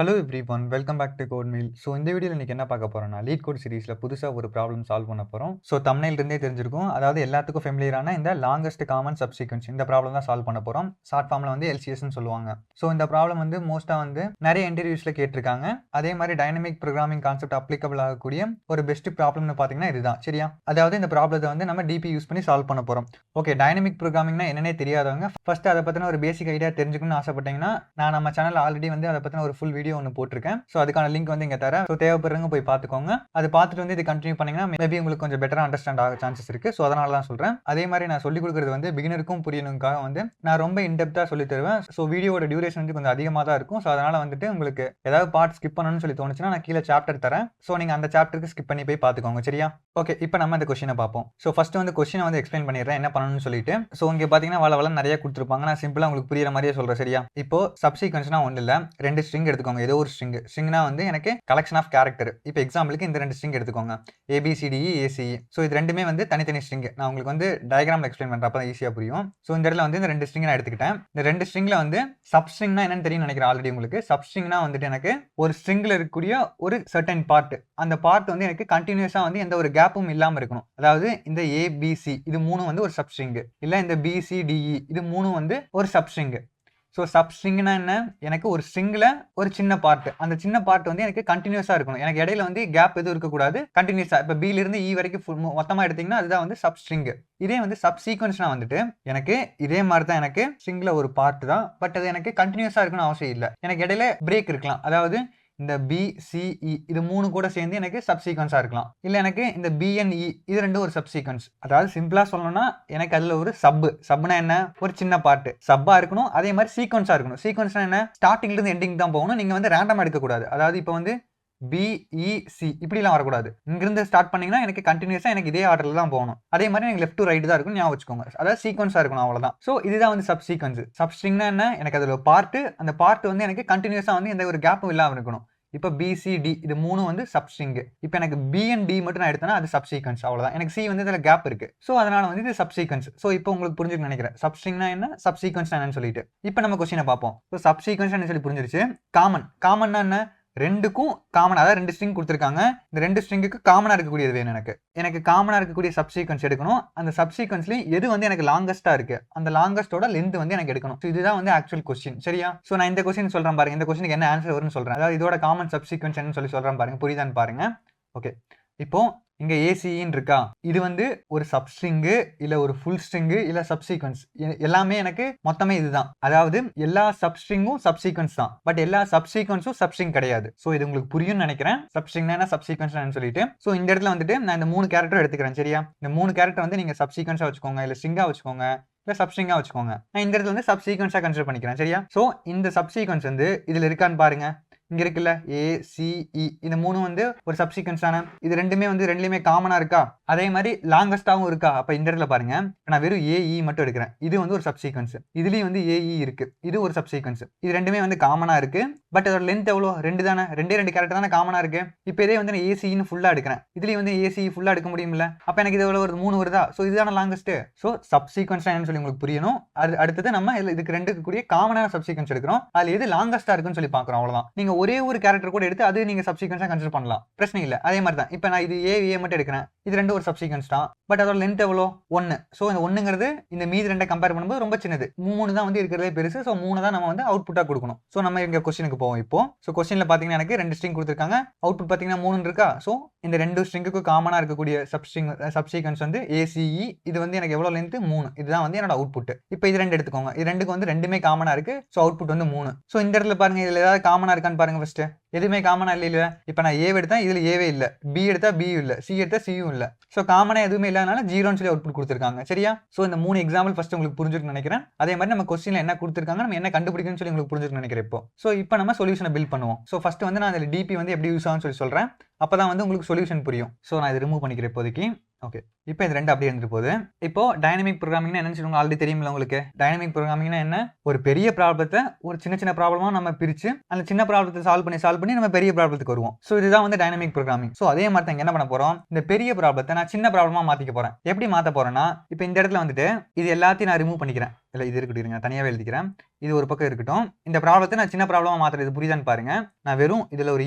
Hello everyone, welcome back to Code Meal. So இந்த வீடியோவில் இன்றைக்கி என்ன பார்க்க போகிறோம்னா, லீட் கோட் சீரிஸில் புதுசாக ஒரு ப்ராப்ளம் சால்வ் பண்ண போகிறோம். ஸோ தம்ப்நெயில் இருந்தே தெரிஞ்சிருக்கும், அதாவது எல்லாத்துக்கும் ஃபெமிலியரான இந்த லாங்கஸ்ட் காமன் சப்சீக்வன்ஸ் இந்த ப்ராப்ளம் தான் சால்வ் பண்ண போகிறோம். ஷார்ட் ஃபார்மில் வந்து எல்சிஎஸ்ன்னு சொல்லுவாங்க. ஸோ இந்த ப்ராப்ளம் வந்து மோஸ்ட்டாக வந்து நிறைய இன்டர்வியூஸில் கேட்டிருக்காங்க. அதே மாதிரி டைனமிக் ப்ரோக்ராமிங் கான்செப்ட் அப்ளிகபிள் ஆகக்கூடிய ஒரு பெஸ்ட் ப்ராப்ளம்னு பார்த்தீங்கன்னா இதுதான். சரியா? அதாவது இந்த ப்ராப்ளத்தை வந்து நம்ம டிபி யூஸ் பண்ணி சால்வ் பண்ண போகிறோம். ஓகே, டைனமிக் ப்ரோக்ராமிங்னா என்னன்னே தெரியாதவங்க ஃபர்ஸ்ட் அதை பற்றின ஒரு பேசிக் ஐடியா தெரிஞ்சுக்கணும்னு ஆசைப்பட்டீங்கன்னா, நான் நம்ம சேனல் ஆல்ரெடி வந்து அதை பற்றின ஒரு ஃபுல் வீடியோ ஒன்று போட்டிருக்கேன். ஸோ அதுக்கான லிங்க் வந்து இங்கே தரேன். ஸோ தேவைப்படுறவங்க போய் பார்த்துக்கோங்க. அது பார்த்துட்டு வந்து இது கண்டினியூ பண்ணீங்கன்னா மேபி உங்களுக்கு கொஞ்சம் பெட்டராக அண்டர்ஸ்டாண்ட் ஆக சான்சஸ் இருக்கு. ஸோ அதனால தான் சொல்கிறேன். அதே மாதிரி நான் சொல்லிக் கொடுக்குறது வந்து பிகினருக்கும் புரியணுக்காக வந்து நான் ரொம்ப இன்டெப்த்தாக சொல்லி தருவேன். ஸோ வீடியோட டியூரேஷன் வந்து கொஞ்சம் அதிகமாக தான் இருக்கும். ஸோ அதனால வந்துட்டு உங்களுக்கு ஏதாவது பார்ட் ஸ்கிப் பண்ணணும்னு சொல்லி தோணுச்சுன்னா நான் கீழே சாப்டர் தரேன். ஸோ நீங்கள் அந்த சாப்டருக்கு ஸ்கிப் பண்ணி போய் பார்த்துக்கோங்க. சரியா? ஓகே, இப்போ நம்ம இந்த கொஸ்டினை பார்ப்போம். ஸோ ஃபர்ஸ்ட் வந்து கொஸ்டினை வந்து எக்ஸ்பிளைன் பண்ணிடுறேன் என்ன பண்ணணும்னு சொல்லிட்டு. ஸோ இங்கே பார்த்தீங்கன்னா வள நிறைய கொடுத்துருப்பாங்க. நான் சிம்பிளாக உங்களுக்கு புரியுற மாதிரியே சொல்கிறேன். சரியா? இப்போ சப்சீக்வன்ஸ்னா ஒன்றும் இல்லை, 2 ஸ்ட்ரிங் எடுத்துக்கோங்க. ஏதோ ஒரு ஸ்ட்ரிங்னா வந்து எனக்கு கலெக்ஷன் ஆஃப் கேரக்டர். இப்போ எக்ஸாம்பிளுக்கு இந்த 2 ஸ்ட்ரிங் எடுத்துக்கோங்க, ABCDE ACE. ஸோ இது ரெண்டுமே வந்து தனித்தனி ஸ்ட்ரிங். நான் உங்களுக்கு வந்து டயக்ராமில் எக்ஸ்பிளைன் பண்ணுறேன், அப்போ தான் ஈஸியாக புரியும். ஸோ இந்த இடத்துல வந்து இந்த 2 ஸ்ட்ரிங் நான் எடுத்துக்கிட்டேன். இந்த 2 ஸ்ட்ரிங்கில் வந்து சப்ஸ்ட்ரிங்னா என்னன்னு தெரியும் நினைக்கிறேன் ஆல்ரெடி உங்களுக்கு. சப்ஸ்ட்ரிங்னா வந்துட்டு எனக்கு ஒரு ஸ்ட்ரிங்கில் இருக்கக்கூடிய ஒரு சர்டன் பார்ட், அந்த பார்ட் வந்து எனக்கு கண்டினியூஸாக வந்து எந்த ஒரு கேப்பும் இல்லாமல் இருக்கணும். அதாவது இந்த ABC இது 3 வந்து ஒரு சப்ஸ்ட்ரிங், இல்லை இந்த BCDE இது 3 வந்து ஒரு சப்ஸ்ட்ரிங். ஸோ சப்ஸ்ட்ரிங்னா என்ன? எனக்கு ஒரு ஸ்ட்ரிங்கில் ஒரு சின்ன பார்ட், அந்த சின்ன பார்ட் வந்து எனக்கு கண்டினியூஸாக இருக்கணும். எனக்கு இடையில வந்து கேப் எதுவும் இருக்கக்கூடாது, கண்டினியூஸாக. இப்போ பிலிருந்து இ வரைக்கும் மொத்தமாக எடுத்தீங்கன்னா அதுதான் வந்து சப்ஸ்ட்ரிங். இதே வந்து சப்சீக்வன்ஸ்னா வந்துட்டு எனக்கு இதே மாதிரி தான், எனக்கு ஸ்ட்ரிங்கில் ஒரு பார்ட் தான், பட் அது எனக்கு கண்டினியூஸாக இருக்கணும்னு அவசியம் இல்லை. எனக்கு இடையில பிரேக் இருக்கலாம். அதாவது இந்த BCE இது 3 கூட சேர்ந்து எனக்கு சப்சீக்வன்ஸா இருக்கலாம். இல்ல எனக்கு இந்த BNE இது ரெண்டும் ஒரு சப்சீக்வன்ஸ். அதாவது சிம்பிளா சொல்லணும்னா எனக்கு அதுல ஒரு சப்னா என்ன? ஒரு சின்ன பார்ட் சப்பா இருக்கணும். அதே மாதிரி சீக்வன்ஸா இருக்கணும். சீக்வன்ஸ்னா என்ன? ஸ்டார்டிங்ல இருந்து எண்டிங் தான் போகணும். நீங்க வந்து ரேண்டமா எடுக்க கூடாது. அதாவது இப்போ வந்து BEC இப்படிலாம் வரக்கூடாது. இங்கிருந்து ஸ்டார்ட் பண்ணீங்கன்னா எனக்கு கண்டினியூஸா எனக்கு இதே ஆர்டர்ல தான் போகணும். அதே மாதிரி எனக்கு லெஃப்ட் டு ரைட் தான் இருக்கும், ஞாபகம் வச்சுக்கோங்க. அதாவது சீக்வன்ஸா இருக்கணும், அவ்வளவுதான். ஸோ இதுதான் வந்து சப்சீக்வன்ஸ். சப்ஸ்ட்ரிங்னா என்ன? எனக்கு அதுல பார்ட், அந்த பார்ட் வந்து எனக்கு கண்டினியூஸா வந்து எந்த ஒரு கேப்பும் இல்லாமல் இருக்கணும். இப்போ BCD இது 3 வந்து சப்ஸ்ட்ரிங். இப்போ எனக்கு B and D மட்டும் நான் எடுத்தேன்னா அது சப்சீக்வன்ஸ், அவ்வளவுதான். எனக்கு C வந்து இதுல கேப் இருக்கு. ஸோ அதனால வந்து இது சப்சீக்வன்ஸ். ஸோ இப்போ உங்களுக்கு புரிஞ்சுக்க நினைக்கிறேன் சப்ஸ்ட்ரிங்னா என்ன, சப்சீக்வன்ஸ் என்னன்னு சொல்லிட்டு. இப்போ நம்ம கொஸ்டினை பார்ப்போம். ஸோ சப்சீக்வன்ஸ் என்ன சொல்லி புரிஞ்சிருச்சு. காமன்னா என்ன? ரெண்டுக்கும் காமன், அதாவது 2 ஸ்ட்ரிங் கொடுத்துருக்காங்க. இந்த 2 ஸ்ட்ரிங்குக்கு காமனா இருக்கக்கூடியது வேணும். எனக்கு காமனா இருக்கக்கூடிய சப்சீக்வன்ஸ் எடுக்கணும். அந்த சப்சீக்வன்ஸ்லயும் எது வந்து எனக்கு லாங்கஸ்டா இருக்கு, அந்த லாங்கஸ்டோட லென்த் வந்து எனக்கு எடுக்கணும். இதுதான் வந்து ஆக்சுவல் கொஸ்டின். சரியா? சோ நான் இந்த கொஸ்டின் சொல்றேன் பாருங்க. இந்த கொஸ்டினுக்கு என்ன ஆன்சர் வரும்னு சொல்றேன். அதாவது இதோட காமன் சப்சீக்வன்ஸ் என்னன்னு சொல்லி சொல்றேன் பாருங்க. புரியுதான்னு பாருங்க. ஓகே, இப்போ இங்க ACEன்னு இருக்கா, இது வந்து ஒரு சப்ஸ்ட்ரிங் இல்ல ஒரு ஃபுல் ஸ்ட்ரிங் இல்ல சப்சீக்வன்ஸ், எல்லாமே எனக்கு மொத்தமே இதுதான். அதாவது எல்லா சப்ஸ்ட்ரிங்கும் சப்சீக்வன்ஸ் தான், பட் எல்லா சப்சீக்வன்ஸும் சப்ஸ்ட்ரிங் கிடையாது. சோ இது உங்களுக்கு புரியும்னு நினைக்கிறேன். சப்ஸ்ட்ரிங்னா என்ன, சப்சீக்வன்ஸ் என்னன்னு சொல்லிட்டு. சோ இந்த இடத்துல வந்துட்டு நான் இந்த 3 கேரக்டர் எடுத்துக்கிறேன். சரியா? இந்த 3 கேரக்டர் வந்து நீங்க சப்சீக்வன்ஸா வச்சுக்கோங்க, இல்ல ஸ்ட்ரிங்கா வச்சுக்கோங்க, இல்ல சப்ஸ்ட்ரிங்கா வச்சுக்கோங்க. நான் இந்த இடத்துல வந்து சப்சீக்வன்ஸா கன்சிடர் பண்ணிக்கிறேன். சரியா? சோ இந்த சப்சீக்வன்ஸ் வந்து இதுல இருக்கான்னு பாருங்க. இங்க இருக்குல்ல ACE இந்த 3 வந்து ஒரு சப்சீக்வன்ஸ் தானே. இது ரெண்டுமே வந்து ரெண்டுலயுமே காமனா இருக்கா, அதே மாதிரி லாங்கஸ்டாவும் இருக்கா. அப்ப இந்த இடத்துல பாருங்க, நான் வெறும் AE மட்டும் எடுக்கிறேன். இது வந்து ஒரு சப்சீக்வன்ஸ். இதுலயும் வந்து AE இருக்கு, இது ஒரு சப்சீக்வன்ஸ். இது ரெண்டுமே வந்து காமனா இருக்கு. பட் அதோட லென்த் எவ்வளோ? 2 தானே. 2 கேரக்டர் தானே காமனா இருக்கு. இப்போ இதே வந்து நான் ACEன்னு ஃபுல்லா எடுக்கிறேன். இதுலயும் வந்து ACE ஃபுல்லா எடுக்க முடியும்ல. அப்ப எனக்கு இது எவ்வளவு வருது? 3 வருதா? சோ இதுதான லாங்கஸ்ட். சோ சப்சீக்வன்ஸ் என்னன்னு சொல்லி உங்களுக்கு புரியணும். அடுத்தது நம்ம இதுக்கு ரெண்டுக்கு கூடிய காமனான சப்சீக்வன்ஸ் எடுக்கிறோம். அதுல எது லாங்கஸ்டா இருக்குன்னு சொல்லி பாக்குறோம், அவ்வளவுதான். நீங்க ஒரே ஒரு கேரக்டர் கூட எடுத்து அது நீங்க சப்சீக்வன்ஸா கன்சிடர் பண்ணலாம், பிரச்சனை இல்ல. அதே மாதிரி தான் இப்போ நான் இது A மட்டும் எடுக்கிறேன். இது ரெண்டும் ஒரு சப்சீக்வன்ஸ் தான், பட் அதோட லென்த் எவ்வளோ? 1. சோ இந்த 1ங்கிறது இந்த மீதி 2 கம்பேர் பண்ணும்போது ரொம்ப சின்னது. 3 தான் வந்து இருக்கிறதே பெருசு. சோ 3 தான் நம்ம வந்து அவுட்புட்டா கொடுக்கணும். சோ நம்ம இங்க கொஸ்டினுக்கு போவோம் இப்போ. சோ கொஸ்டின்ல பாத்தீங்கன்னா எனக்கு 2 ஸ்ட்ரிங் கொடுத்திருக்காங்க, அவுட்புட் பாத்தீங்கன்னா 3 இருக்கா. சோ இந்த 2 ஸ்ட்ரிங்குக்கு காமனா இருக்கக்கூடிய சப்சீக்வன்ஸ் வந்து ACE. இது வந்து எனக்கு எவ்வளவு லென்த்? 3. இதுதான் வந்து என்னோட அவுட்புட். இப்போ இது 2 எடுத்துக்கோங்க. இது ரெண்டுக்கு வந்து ரெண்டுமே காமனா இருக்கு. சோ அவுட்புட் வந்து 3. சோ இந்த இடத்துல பாருங்க, இதுல ஏதாவது காமனா இருக்கான்னு பாருங்க. ஃபர்ஸ்ட் எதுவுமே காமனா இல்ல. இப்போ நான் A எடுத்தா இதுல Aவே இல்ல, B எடுத்தா B இல்ல, C எடுத்தா Cயும் இல்ல. சோ காமனா எதுவுமே இல்லாதனால 0ன்னு சொல்லி அவுட்புட் கொடுத்திருக்காங்க. சரியா? சோ இந்த 3 எக்ஸாம்பிள் ஃபர்ஸ்ட் உங்களுக்கு புரிஞ்சிருக்கும்னு நினைக்கிறேன். அதே மாதிரி நம்ம கொஸ்டின்ல என்ன கொடுத்திருக்காங்க, நம்ம என்ன கண்டுபிடிக்கணும்னு சொல்லி உங்களுக்கு புரிஞ்சிருக்கும்னு நினைக்கிறேன் இப்போ. சோ இப்போ நம்ம சொல்யூஷனை பில்ட் பண்ணுவோம். சோ ஃபர்ஸ்ட் வந்து நான் இதுல DP வந்து எப்படி யூஸ் ஆகும்னு சொல்லி சொல்றேன். அப்பதான் வந்து உங்களுக்கு சொல்யூஷன் புரியும். சோ நான் இதை ரிமூவ் பண்ணிக்கிறேன் இப்போதைக்கு. ஓகே, இப்போ இது 2 அப்படியே இருந்துட்டு போகுது. இப்போ டைனமிக் ப்ரோகிராமிங்னா என்னன்னு சொல்லுங்க ஆல்ரெடி தெரியும்ல உங்களுக்கு. டைனமிக் ப்ரோகிராமிங்னா என்ன? ஒரு பெரிய ப்ராப்ளத்தை ஒரு சின்ன சின்ன ப்ராப்ளமா நம்ம பிரிச்சு அந்த சின்ன ப்ராப்ளத்தை சால்வ் பண்ணி நம்ம பெரிய ப்ராப்ளத்துக்கு வருவோம். ஸோ இதுதான் வந்து டைனமிக் ப்ரோகிராமிங். ஸோ அதே மாதிரி தான் என்ன பண்ண போறோம், இந்த பெரிய ப்ராப்ளத்தை நான் சின்ன ப்ராப்ளமா மாத்திக்க போறேன். எப்படி மாத்த போறேன்னா, இப்போ இந்த இடத்துல வந்துட்டு இது எல்லாத்தையும் நான் ரிமூவ் பண்ணிக்கிறேன். இல்லை இது இருக்கட்டும், இருங்க தனியாகவே எழுதிக்கிறேன். இது ஒரு பக்கம் இருக்கட்டும். இந்த ப்ராப்ளத்தை நான் சின்ன ப்ராப்ளமா மாத்துறது. இது புரியுதான்னு பாருங்க. நான் வெறும் இதுல ஒரு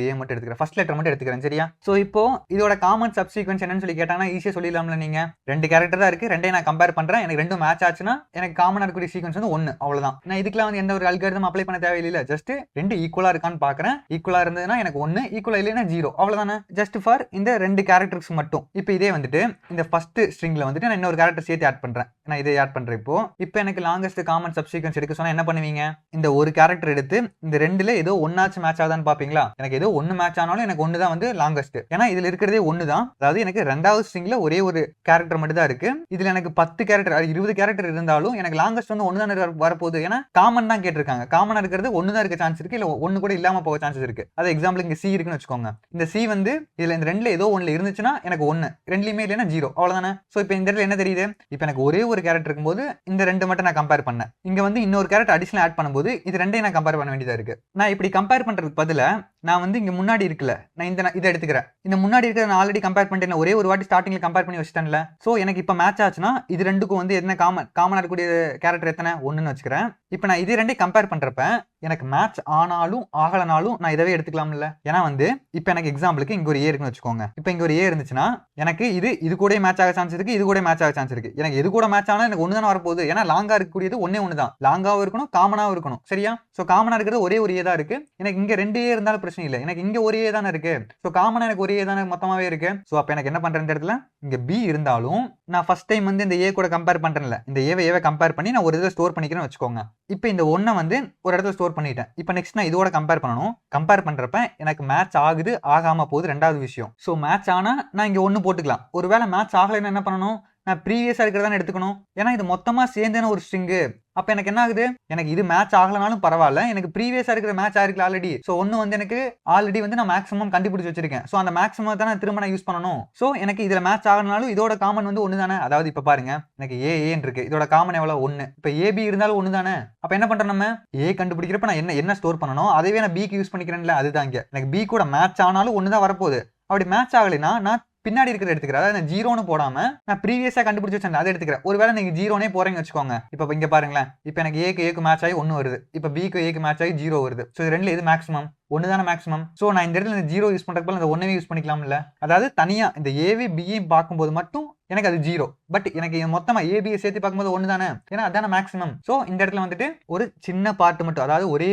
ஏ மட்டும் எடுத்துக்கிறேன். ஃபர்ஸ்ட் லெட்டர் மட்டும் எடுத்துக்கிறேன். சரியா? சோ இப்போ இதோட காமன் சப்சீக்வென்ஸ் என்னன்னு சொல்லி கேட்டாங்கன்னா ஈஸியா சொல்லிடலாம்ல நீங்க. 2 கேரக்டர் தான் இருக்கு. ரெண்டையும் நான் கம்பேர் பண்றேன். எனக்கு ரெண்டும் மேட்ச் ஆச்சுன்னா எனக்கு காமனா இருக்கக்கூடிய சீக்வென்ஸ் வந்து 1. அவ்வளவுதான். நான் இதுக்கெல்லாம் வந்து எந்த ஒரு அல்காரிதம் அப்ளை பண்ண தேவையில்லை. ஜஸ்ட் 2 ஈக்குவலா இருக்கான்னு பாக்குறேன். ஈக்குவலா இருந்ததுன்னா எனக்கு 1, ஈக்குவலா இல்லைன்னா 0. அவ்வளவுதானே. ஜஸ்ட் ஃபார் இந்த 2 கேரக்டர்ஸ் மட்டும். இப்போ இதே வந்துட்டு இந்த ஃபர்ஸ்ட் ஸ்ட்ரிங்ல வந்துட்டு நான் இன்னொரு கேரக்டர் சேர்த்து ஆட் பண்றேன். நான் இதை ஆட் பண்றேன். இப்போ எனக்கு லாங்கஸ்ட் காமன் சப்சீக்வென்ஸ் எடுக்க சொன்னா என்ன பண்ணுவீங்க? இந்த ஒரு கேரக்டர் எடுத்து இந்த ரெண்டுல ஏதோ ஒன்னாச்சு மேட்ச் ஆகுதான்னு பாப்பீங்களா? எனக்கு ஏதோ 1 மேட்ச் ஆனாலும் எனக்கு 1 தான் வந்து லாங்கஸ்ட். ஏன்னா இதுல இருக்கிறதே 1 தான். அதாவது எனக்கு ரெண்டாவது ஸ்ட்ரிங்ல ஒரே ஒரு கேரக்டர் மட்டும் தான் இருக்கு. இதுல எனக்கு 10 கேரக்டர் 20 கேரக்டர் இருந்தாலும் எனக்கு லாங்கஸ்ட் வந்து 1 தான் வரப்போகுது. ஏன்னா காமன் தான் கேட்டிருக்காங்க. காமனா இருக்கிறது 1 தான் இருக்க சான்ஸ் இருக்கு, இல்ல 1 கூட இல்லாம போக சான்சஸ் இருக்கு. அது எக்ஸாம்பிள் இங்க சி இருக்குன்னு வச்சுக்கோங்க. இந்த சி வந்து இதுல இந்த ரெண்டுல ஏதோ 1ல இருந்துச்சுன்னா எனக்கு 1, ரெண்டுலயுமே இல்லைன்னா 0. அவ்வளவுதானே. சோ இப்போ இந்த இடத்துல என்ன தெரியுது? இப்போ எனக்கு ஒரே ஒரு கேரக்டர் இருக்கும்போது இந்த 2 மட்டும் நான் கம்பேர் பண்ணேன். இங்க வந்து இன்னொரு கேரக்டர் அடிஷனல் ஆட் பண்ணும்போது இது ரெண்டையும் நான் கம்பேர் பண்ண வேண்டியதா இருக்கு. நான் இப்படி கம்பேர் பண்றதுக்கு பதிலா நான் வந்து இங்க முன்னாடி இருக்குல்ல, நான் இதை எடுத்துக்கிறேன். இந்த முன்னாடி இருக்கிறத நான் ஆல்ரெடி கம்பேர் பண்ணிட்டேன். ஒரே ஒரு வாட்டி ஸ்டார்டிங்ல கம்பேர் பண்ணி வச்சிட்டேன்ல. சோ எனக்கு இப்ப மேட்ச் ஆச்சுன்னா இது ரெண்டுக்கும் வந்து என்ன காமனா இருக்கக்கூடிய கேரக்டர் எத்தனை? 1ன்னு வச்சுக்கிறேன். இப்போ நான் இது ரெண்டையும் கம்பேர் பண்றப்ப எனக்கு மேட்ச் ஆனாலும் ஆகலனாலும் நான் இதவே எடுத்துக்கலாம்ல. ஏன்னா வந்து இப்போ எனக்கு எக்ஸாம்பிளுக்கு இங்க ஒரு ஏ இருக்குன்னு வச்சுக்கோங்க. இப்போ இங்க ஒரு ஏ இருந்துச்சுன்னா எனக்கு இது கூட மேட்ச் ஆக சான்ஸ் இருக்கு, இது கூட மேட்ச் ஆக சான்ஸ் இருக்கு. எனக்கு எது கூட மேட்ச் ஆனாலும் எனக்கு 1 தான் வரப்போகுது. ஏன்னா லாங்கா இருக்கக்கூடியது 1 தான். லாங்காவும் இருக்கணும், காமனாவும் இருக்கணும். சரியா? சோ காமனா இருக்கிறது ஒரே ஒரு ஏ தான் இருக்கு. எனக்கு இங்க 2 ஏ இருந்தாலும் பிரச்சனை இல்லை. எனக்கு இங்க ஒரு ஏ தானே இருக்கு. சோ காமனா எனக்கு ஒரு ஏ தானே மொத்தமாவே இருக்கு. சோ அப்ப எனக்கு என்ன பண்றேன், இந்த இடத்துல இங்க பி இருந்தாலும் நான் ஃபர்ஸ்ட் டைம் வந்து இந்த ஏ கூட கம்பேர் பண்றேன்ல, இந்த ஏவை கம்பேர் பண்ணி நான் ஒரு இடத்துல ஸ்டோர் பண்ணிக்கிறேன்னு வச்சுக்கோங்க. இப்போ இந்த 1 வந்து ஒரு இடத்துல ஸ்டோர் பண்ணிட்டேன். இப்போ நெக்ஸ்ட் நான் இதோட கம்பேர் பண்ணணும். கம்பேர் பண்றப்ப எனக்கு மேட்ச் ஆகுது ஆகாம போகுது ரெண்டாவது விஷயம். சோ மேட்ச் ஆனா நான் இங்க 1 போட்டுக்கலாம். ஒருவேளை மேட்ச் ஆகலைன்னா என்ன பண்ணணும், நான் ப்ரீவியஸா இருக்கிறதான எடுத்துக்கணும். ஏன்னா இது மொத்தமா சேர்ந்தான ஒரு ஸ்ட்ரிங்கு. அப்ப எனக்கு என்ன ஆகுது, எனக்கு இது மேட்ச் ஆகலனாலும் பரவாயில்ல, எனக்கு ப்ரீவியஸா இருக்கிற மேட்ச் ஆயிருக்கல ஆல்ரெடி. சோ 1 வந்து எனக்கு ஆல்ரெடி வந்து நான் மேக்ஸிமம் கண்டுபிடிச்சு வச்சிருக்கேன். சோ அந்த மேக்ஸிமம் தான் நான் திரும்ப நான் யூஸ் பண்ணணும். சோ எனக்கு இதுல மேட்ச் ஆகலனாலும் இதோட காமன் வந்து 1 தானே. அதாவது இப்ப பாருங்க, எனக்கு ஏன்னு இருக்கு, இதோட காமன் எவ்வளவு 1. இப்ப ஏபி இருந்தாலும் 1 தானே. அப்ப என்ன பண்றோம், நம்ம ஏ கண்டுபிடிக்கிறப்ப நான் என்ன ஸ்டோர் பண்ணணும் அதைவே நான் பிக்கு யூஸ் பண்ணிக்கிறேன்ல. அதுதான் இங்க எனக்கு பி கூட மேட்ச் ஆனாலும் 1 தான் வரப்போகுது. அப்படி மேட்ச் ஆகலைன்னா நான் பின்னாடி இருக்கிறத எடுத்துக்கிறேன். அதாவது நான் 0ன்னு போடாம நான் ப்ரீவியஸா கண்டுபிடிச்சு வச்சேன் அதை எடுத்துக்கிறேன். ஒருவேளை நீங்க 0னே போறீங்கன்னு வச்சுக்கோங்க. இப்போ இங்க பாருங்களேன், இப்போ எனக்கு ஏக்கு மேட்ச் ஆகி 1 வருது. இப்போ பிக்கு ஏக்கு மேட்ச் ஆகி 0 வருது. ஸோ இது ரெண்டுல எது மேக்ஸிமம்? 1 தானே மேக்ஸிமம். ஸோ நான் இந்த இடத்துல இந்த 0 யூஸ் பண்றதுக்கு பதிலா இந்த 1 யூஸ் பண்ணிக்கலாம்ல. அதாவது தனியா இந்த ஏவி பியும் பார்க்கும்போது மட்டும் எனக்கு அது 0. பட் எனக்கு மொத்தமா ஏபியை சேர்த்து பார்க்கும்போது 1 தானே. ஏன்னா அதான மேக்ஸிமம். ஸோ இந்த இடத்துல வந்துட்டு ஒரு சின்ன பார்ட் மட்டும், அதாவது ஒரே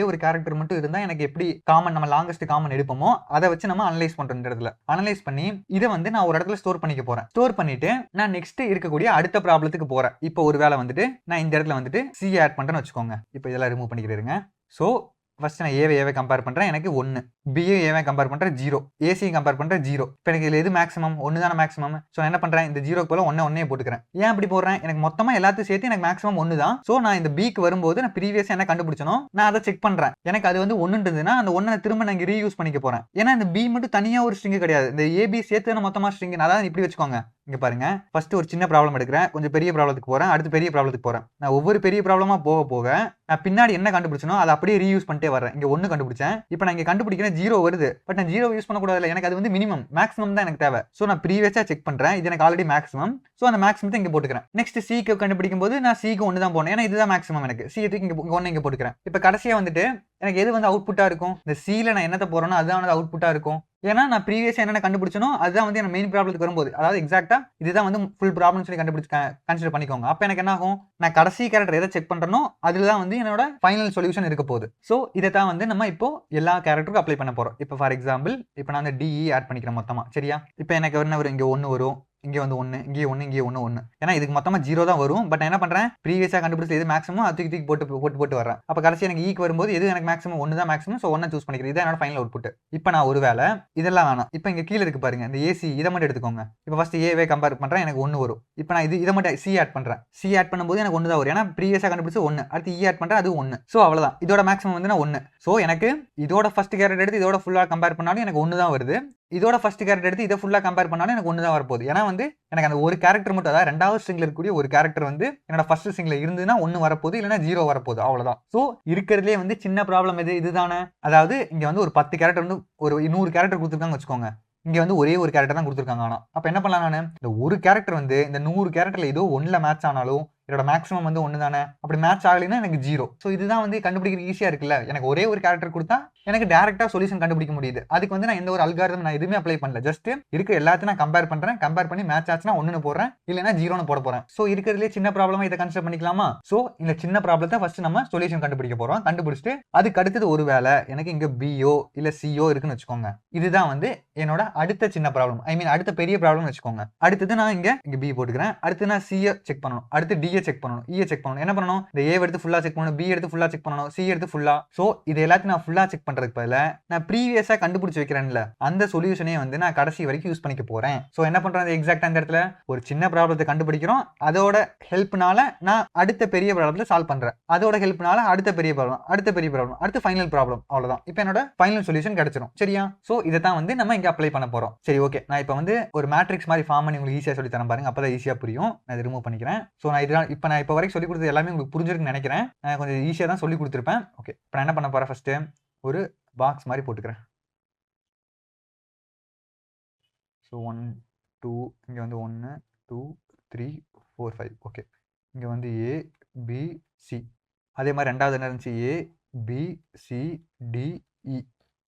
ஒரு கேரக்டர் மட்டும் இருந்தா எனக்கு எப்படி காமன், நம்ம லாங்கஸ்ட் காமன் எடுப்போமோ அதை வச்சு நம்ம அனலைஸ் பண்றோம். இந்த இடத்துல அனலைஸ் பண்ணி இதை வந்து நான் ஒரு இடத்துல ஸ்டோர் பண்ணிக்க போறேன். ஸ்டோர் பண்ணிட்டு நான் நெக்ஸ்ட் இருக்கக்கூடிய அடுத்த ப்ராப்ளத்துக்கு போறேன். இப்போ ஒரு வேளை வந்துட்டு நான் இந்த இடத்துல வந்துட்டு சி ஆட் பண்றேன்னு வச்சுக்கோங்க. இப்போ இதெல்லாம் ரிமூவ் பண்ணிக்கிறேங்க. ஸோ ஃபர்ஸ்ட் நான் ஏவை கம்பேர் பண்றேன், எனக்கு 1. பியும் ஏவை கம்பேர் பண்றேன் 0. ஏசியும் கம்பேர் பண்றேன் 0. இப்போ எனக்கு இதுல எது மேக்ஸிமம்? 1 தானே மேக்ஸிமம். ஸோ நான் என்ன பண்றேன், இந்த 0க்கு போல 1 போட்டுக்கிறேன். ஏன் அப்படி போடுறேன், எனக்கு மொத்தமா எல்லாத்தையும் சேர்த்து எனக்கு மேக்ஸிமம் 1 தான். ஸோ நான் இந்த பிக்கு வரும்போது நான் ப்ரீவியஸா என்ன கண்டுபிடிச்சனோ நான் அதை செக் பண்றேன். எனக்கு அது வந்து 1 இருந்ததுன்னா அந்த 1 திரும்ப நான் இங்க ரீயூஸ் பண்ணிக்க போறேன். ஏன்னா இந்த பி மட்டும் தனியா ஒரு ஸ்ட்ரிங் கிடையாது, இந்த ஏபி சேர்த்து மொத்தமா ஸ்ட்ரிங். அதாவது இப்படி வச்சுக்கோங்க. இங்க பாருங்க, ஃபர்ஸ்ட் ஒரு சின்ன ப்ராப்ளம் எடுக்கிறேன், கொஞ்சம் பெரிய ப்ராப்ளத்துக்கு போறேன், அடுத்து பெரிய ப்ராப்ளத்துக்கு போறேன். நான் ஒவ்வொரு பெரிய ப்ராப்ளமா போக நான் பின்னாடி என்ன கண்டுபிடிச்சனோ அதை அப்படியே ரீயூஸ் பண்ணிட்டே வரேன். இங்க 1 கண்டுபிடிச்சேன், இப்போ நான் இங்க கண்டுபிடிக்கிறேன் 0 வருது. பட் நான் 0 யூஸ் பண்ணக்கூடாது, எனக்கு அது வந்து மினிமம், மேக்ஸிமம் தான் எனக்கு தேவை. ஸோ நான் ப்ரீவியஸா செக் பண்றேன், இது எனக்கு ஆல்ரெடி மேக்ஸிமம். ஸோ அந்த மேக்ஸிமத்தை இங்க போட்டுக்கிறேன். நெக்ஸ்ட் சிக்கு கண்டுபிடிக்கும் போது நான் சிக்கு 1 தான் போனேன், ஏன்னா இதுதான் மேக்ஸிமம். எனக்கு சி இங்க 1 இங்க போட்டுக்கிறேன். இப்போ கடைசியா வந்துட்டு எனக்கு எது வந்து அவுட்புட்டா இருக்கும், இந்த சில நான் என்னத்தை போறேனோ அதுதான் அவுட்புட்டா இருக்கும். ஏன்னா நான் ப்ரீவியஸா என்ன கண்டுபிடிச்சனோ அதுதான் வந்து எனக்கு மெயின் ப்ராப்ளத்துக்கு வரும்போது, அதாவது எக்ஸாக்டா இதுதான் வந்து ஃபுல் ப்ராப்ளம் சொல்லி கன்சிடர் பண்ணிக்கோங்க. அப்ப எனக்கு என்ன ஆகும், நான் கடைசி கேரக்டர் எதை செக் பண்றேனோ அதுதான் வந்து என்னோட ஃபைனல் சொல்யூஷன் இருக்க போகுது. ஸோ இதை தான் வந்து நம்ம இப்போ எல்லா கேரக்டருக்கும் அப்ளை பண்ண போறோம். இப்போ ஃபார் எக்ஸாம்பிள் இப்போ நான் வந்து டிஇ ஆட் பண்ணிக்கிறேன் மொத்தமா. சரியா? இப்போ எனக்கு என்ன வரும், இங்க 1 வரும், இங்கே வந்து 1, இங்கே 1, இங்கே 1. ஏன்னா இதுக்கு மொத்தமா 0 தான் வரும். பட் நான் என்ன பண்றேன், ப்ரீவியஸா கண்டுபிடிச்சது எது மேக்ஸிமம் அது தூக்கி போட்டு வரேன். அப்ப கடைசி எனக்கு ஈக்கு வரும்போது எது எனக்கு மேக்ஸிமம் 1 தான் மேக்ஸிமம். ஸோ 1 சூஸ் பண்ணிக்கிறேன். இதான் என்னோட ஃபைனல் அவுட்புட். இப்போ நான் ஒருவேளை இதெல்லாம் வேணாம், இப்போ இங்க கீழே இருக்கு பாருங்க, இந்த ஏசி இதை மட்டும் எடுத்துக்கோங்க. இப்போ ஃபர்ஸ்ட் ஏவே கம்பேர் பண்றேன், எனக்கு 1 வரும். இப்போ நான் இதை மட்டும் சி ஆட் பண்றேன். சி ஆட் பண்ணும்போது எனக்கு 1 தான் வரும், ஏன்னா ப்ரீவியஸா கண்டுபிடிச்சு 1. அடுத்து இ ஆட் பண்றேன், அது 1. ஸோ அவ்வளவுதான், இதோட மேக்ஸிமம் வந்து நான் 1. ஸோ எனக்கு இதோட ஃபர்ஸ்ட் கேரக்டர் எடுத்து இதோட ஃபுல்லா கம்பேர் பண்ணாலும் எனக்கு 1 தான் வருது. இதோட ஃபர்ஸ்ட் கேரக்டர் எடுத்து இதை ஃபுல்லா கம்பேர் பண்ணாலும் எனக்கு ஒன்று தான் வரப்போகுது. ஏன்னா வந்து எனக்கு அந்த ஒரு கேரக்டர் மட்டும், அதாவது 2வது ஸ்ட்ரிங்ல இருக்கக்கூடிய ஒரு கேரக்டர் வந்து என்னோட ஃபர்ஸ்ட் ஸ்ட்ரிங்ல இருந்ததுன்னா 1 வரப்போகுது, இல்லைன்னா 0 வரப்போகுது, அவ்வளவுதான். ஸோ இருக்கிறதுலே வந்து சின்ன ப்ராப்ளம் இதுதானே. அதாவது இங்க வந்து ஒரு 10 கேரக்டர் வந்து ஒரு 100 கேரக்டர் கொடுத்துருக்காங்க வச்சுக்கோங்க. இங்க வந்து ஒரே ஒரு கேரக்டர் தான் கொடுத்துருக்காங்க. ஆனா அப்ப என்ன பண்ணலாம், நான் இந்த ஒரு கேரக்டர் வந்து இந்த 100 கேரக்டர்ல ஏதோ ஒன்னுல மேட்ச் ஆனாலும் என்னோட மேக்ஸிமம் வந்து 1 தானே. அப்படி மேட்ச் ஆகலைன்னா எனக்கு 0. ஸோ இதுதான் வந்து கண்டுபிடிக்கிறது ஈஸியா இருக்குல்ல. எனக்கு ஒரே ஒரு கேரக்டர் கொடுத்தா எனக்கு டேரக்டா சொல்யூஷன் கண்டுபிடிக்க முடியுது. அதுக்கு வந்து நான் எந்த ஒரு அல்காரிதம் நான் எதுவுமே அப்ளை பண்ணல. ஜஸ்ட் இருக்கிற எல்லாத்தையும் நான் கம்பேர் பண்றேன். கம்பேர் பண்ணி மேட்ச் ஆச்சுன்னா 1ன்னு போடுறேன், இல்லைன்னா 0ன்னு போட போறேன். ஸோ இருக்கிறதுலே சின்ன ப்ராப்ளமா இதை கன்சிடர் பண்ணிக்கலாமா? ஸோ இந்த சின்ன ப்ராப்ளத்தை ஃபர்ஸ்ட் நம்ம சொல்யூஷன் கண்டுபிடிக்க போறோம். கண்டுபிடிச்சிட்டு அதுக்கு அடுத்தது ஒரு வேலை எனக்கு இங்க பிஓ இல்ல சிஓ இருக்குன்னு வச்சுக்கோங்க. இதுதான் வந்து என்னோட அடுத்த சின்ன ப்ராப்ளம், ஐ மீன் அடுத்த பெரிய ப்ராப்ளம் வச்சுக்கோங்க. அடுத்தது நான் இங்க பி போட்டுக்கிறேன். அடுத்து நான் சியை செக் பண்ணணும், அடுத்து டிஏ செக் பண்ணணும், இஏ செக் பண்ணணும். என்ன பண்ணணும், இந்த ஏ எடுத்து ஃபுல்லா செக் பண்ணணும், பி எடுத்து ஃபுல்லா செக் பண்ணணும், சி எடுத்து ஃபுல்லா. ஸோ இது எல்லாத்தையும் நான் ஃபுல்லா செக் பண்றதுக்கு பதிலா நான் ப்ரீவியஸா கண்டுபிடிச்சு வைக்கிறேன்ல அந்த சொல்யூஷனே வந்து நான் கடைசி வரைக்கும் யூஸ் பண்ணிக்க போறேன். ஸோ என்ன பண்றேன், எக்ஸாக்டா இந்த இடத்துல ஒரு சின்ன ப்ராப்ளத்தை கண்டுபிடிக்கிறோம், அதோட ஹெல்ப்னால நான் அடுத்த பெரிய ப்ராப்ளத்தை சால்வ் பண்றேன், அதோட ஹெல்ப்னால அடுத்த பெரிய ப்ராப்ளம், அடுத்த பெரிய ப்ராப்ளம், அடுத்த ஃபைனல் ப்ராப்ளம், அவ்வளவுதான். இப்போ என்னோட ஃபைனல் சொல்யூஷன் கிடைச்சிரும். சரியா? ஸோ இதை தான் வந்து நம்ம இங்க அப்ளை பண்ண போறோம். சரி, ஓகே. நான் இப்போ வந்து ஒரு மேட்ரிக்ஸ் மாதிரி ஃபார்ம் பண்ணி உங்களுக்கு ஈஸியா சொல்லி தரேன் பாருங்க, அப்பதான் ஈஸியா புரியும். நான் இதை ரிமூவ் பண்ணிக்கிறேன். ஸோ நான் இதுதான் இப்போ வரைக்கும் சொல்லி கொடுத்தது எல்லாமே உங்களுக்கு புரிஞ்சிருக்குன்னு நினைக்கிறேன். நான் கொஞ்சம் ஈஸியா தான் சொல்லி கொடுத்துருப்பேன். ஓகே, இப்போ நான் என்ன பண்ண போறேன், ஃபர்ஸ்ட் ஒரு பாக்ஸ் மாதிரி போட்டுக்கிறேன். ஸோ 1 2 இங்கே வந்து 1 2 3 4 5. ஓகே, இங்கே வந்து ஏ பி சி. அதே மாதிரி ரெண்டாவது என்ன இருந்துச்சு, ஏ பி சி டி இ.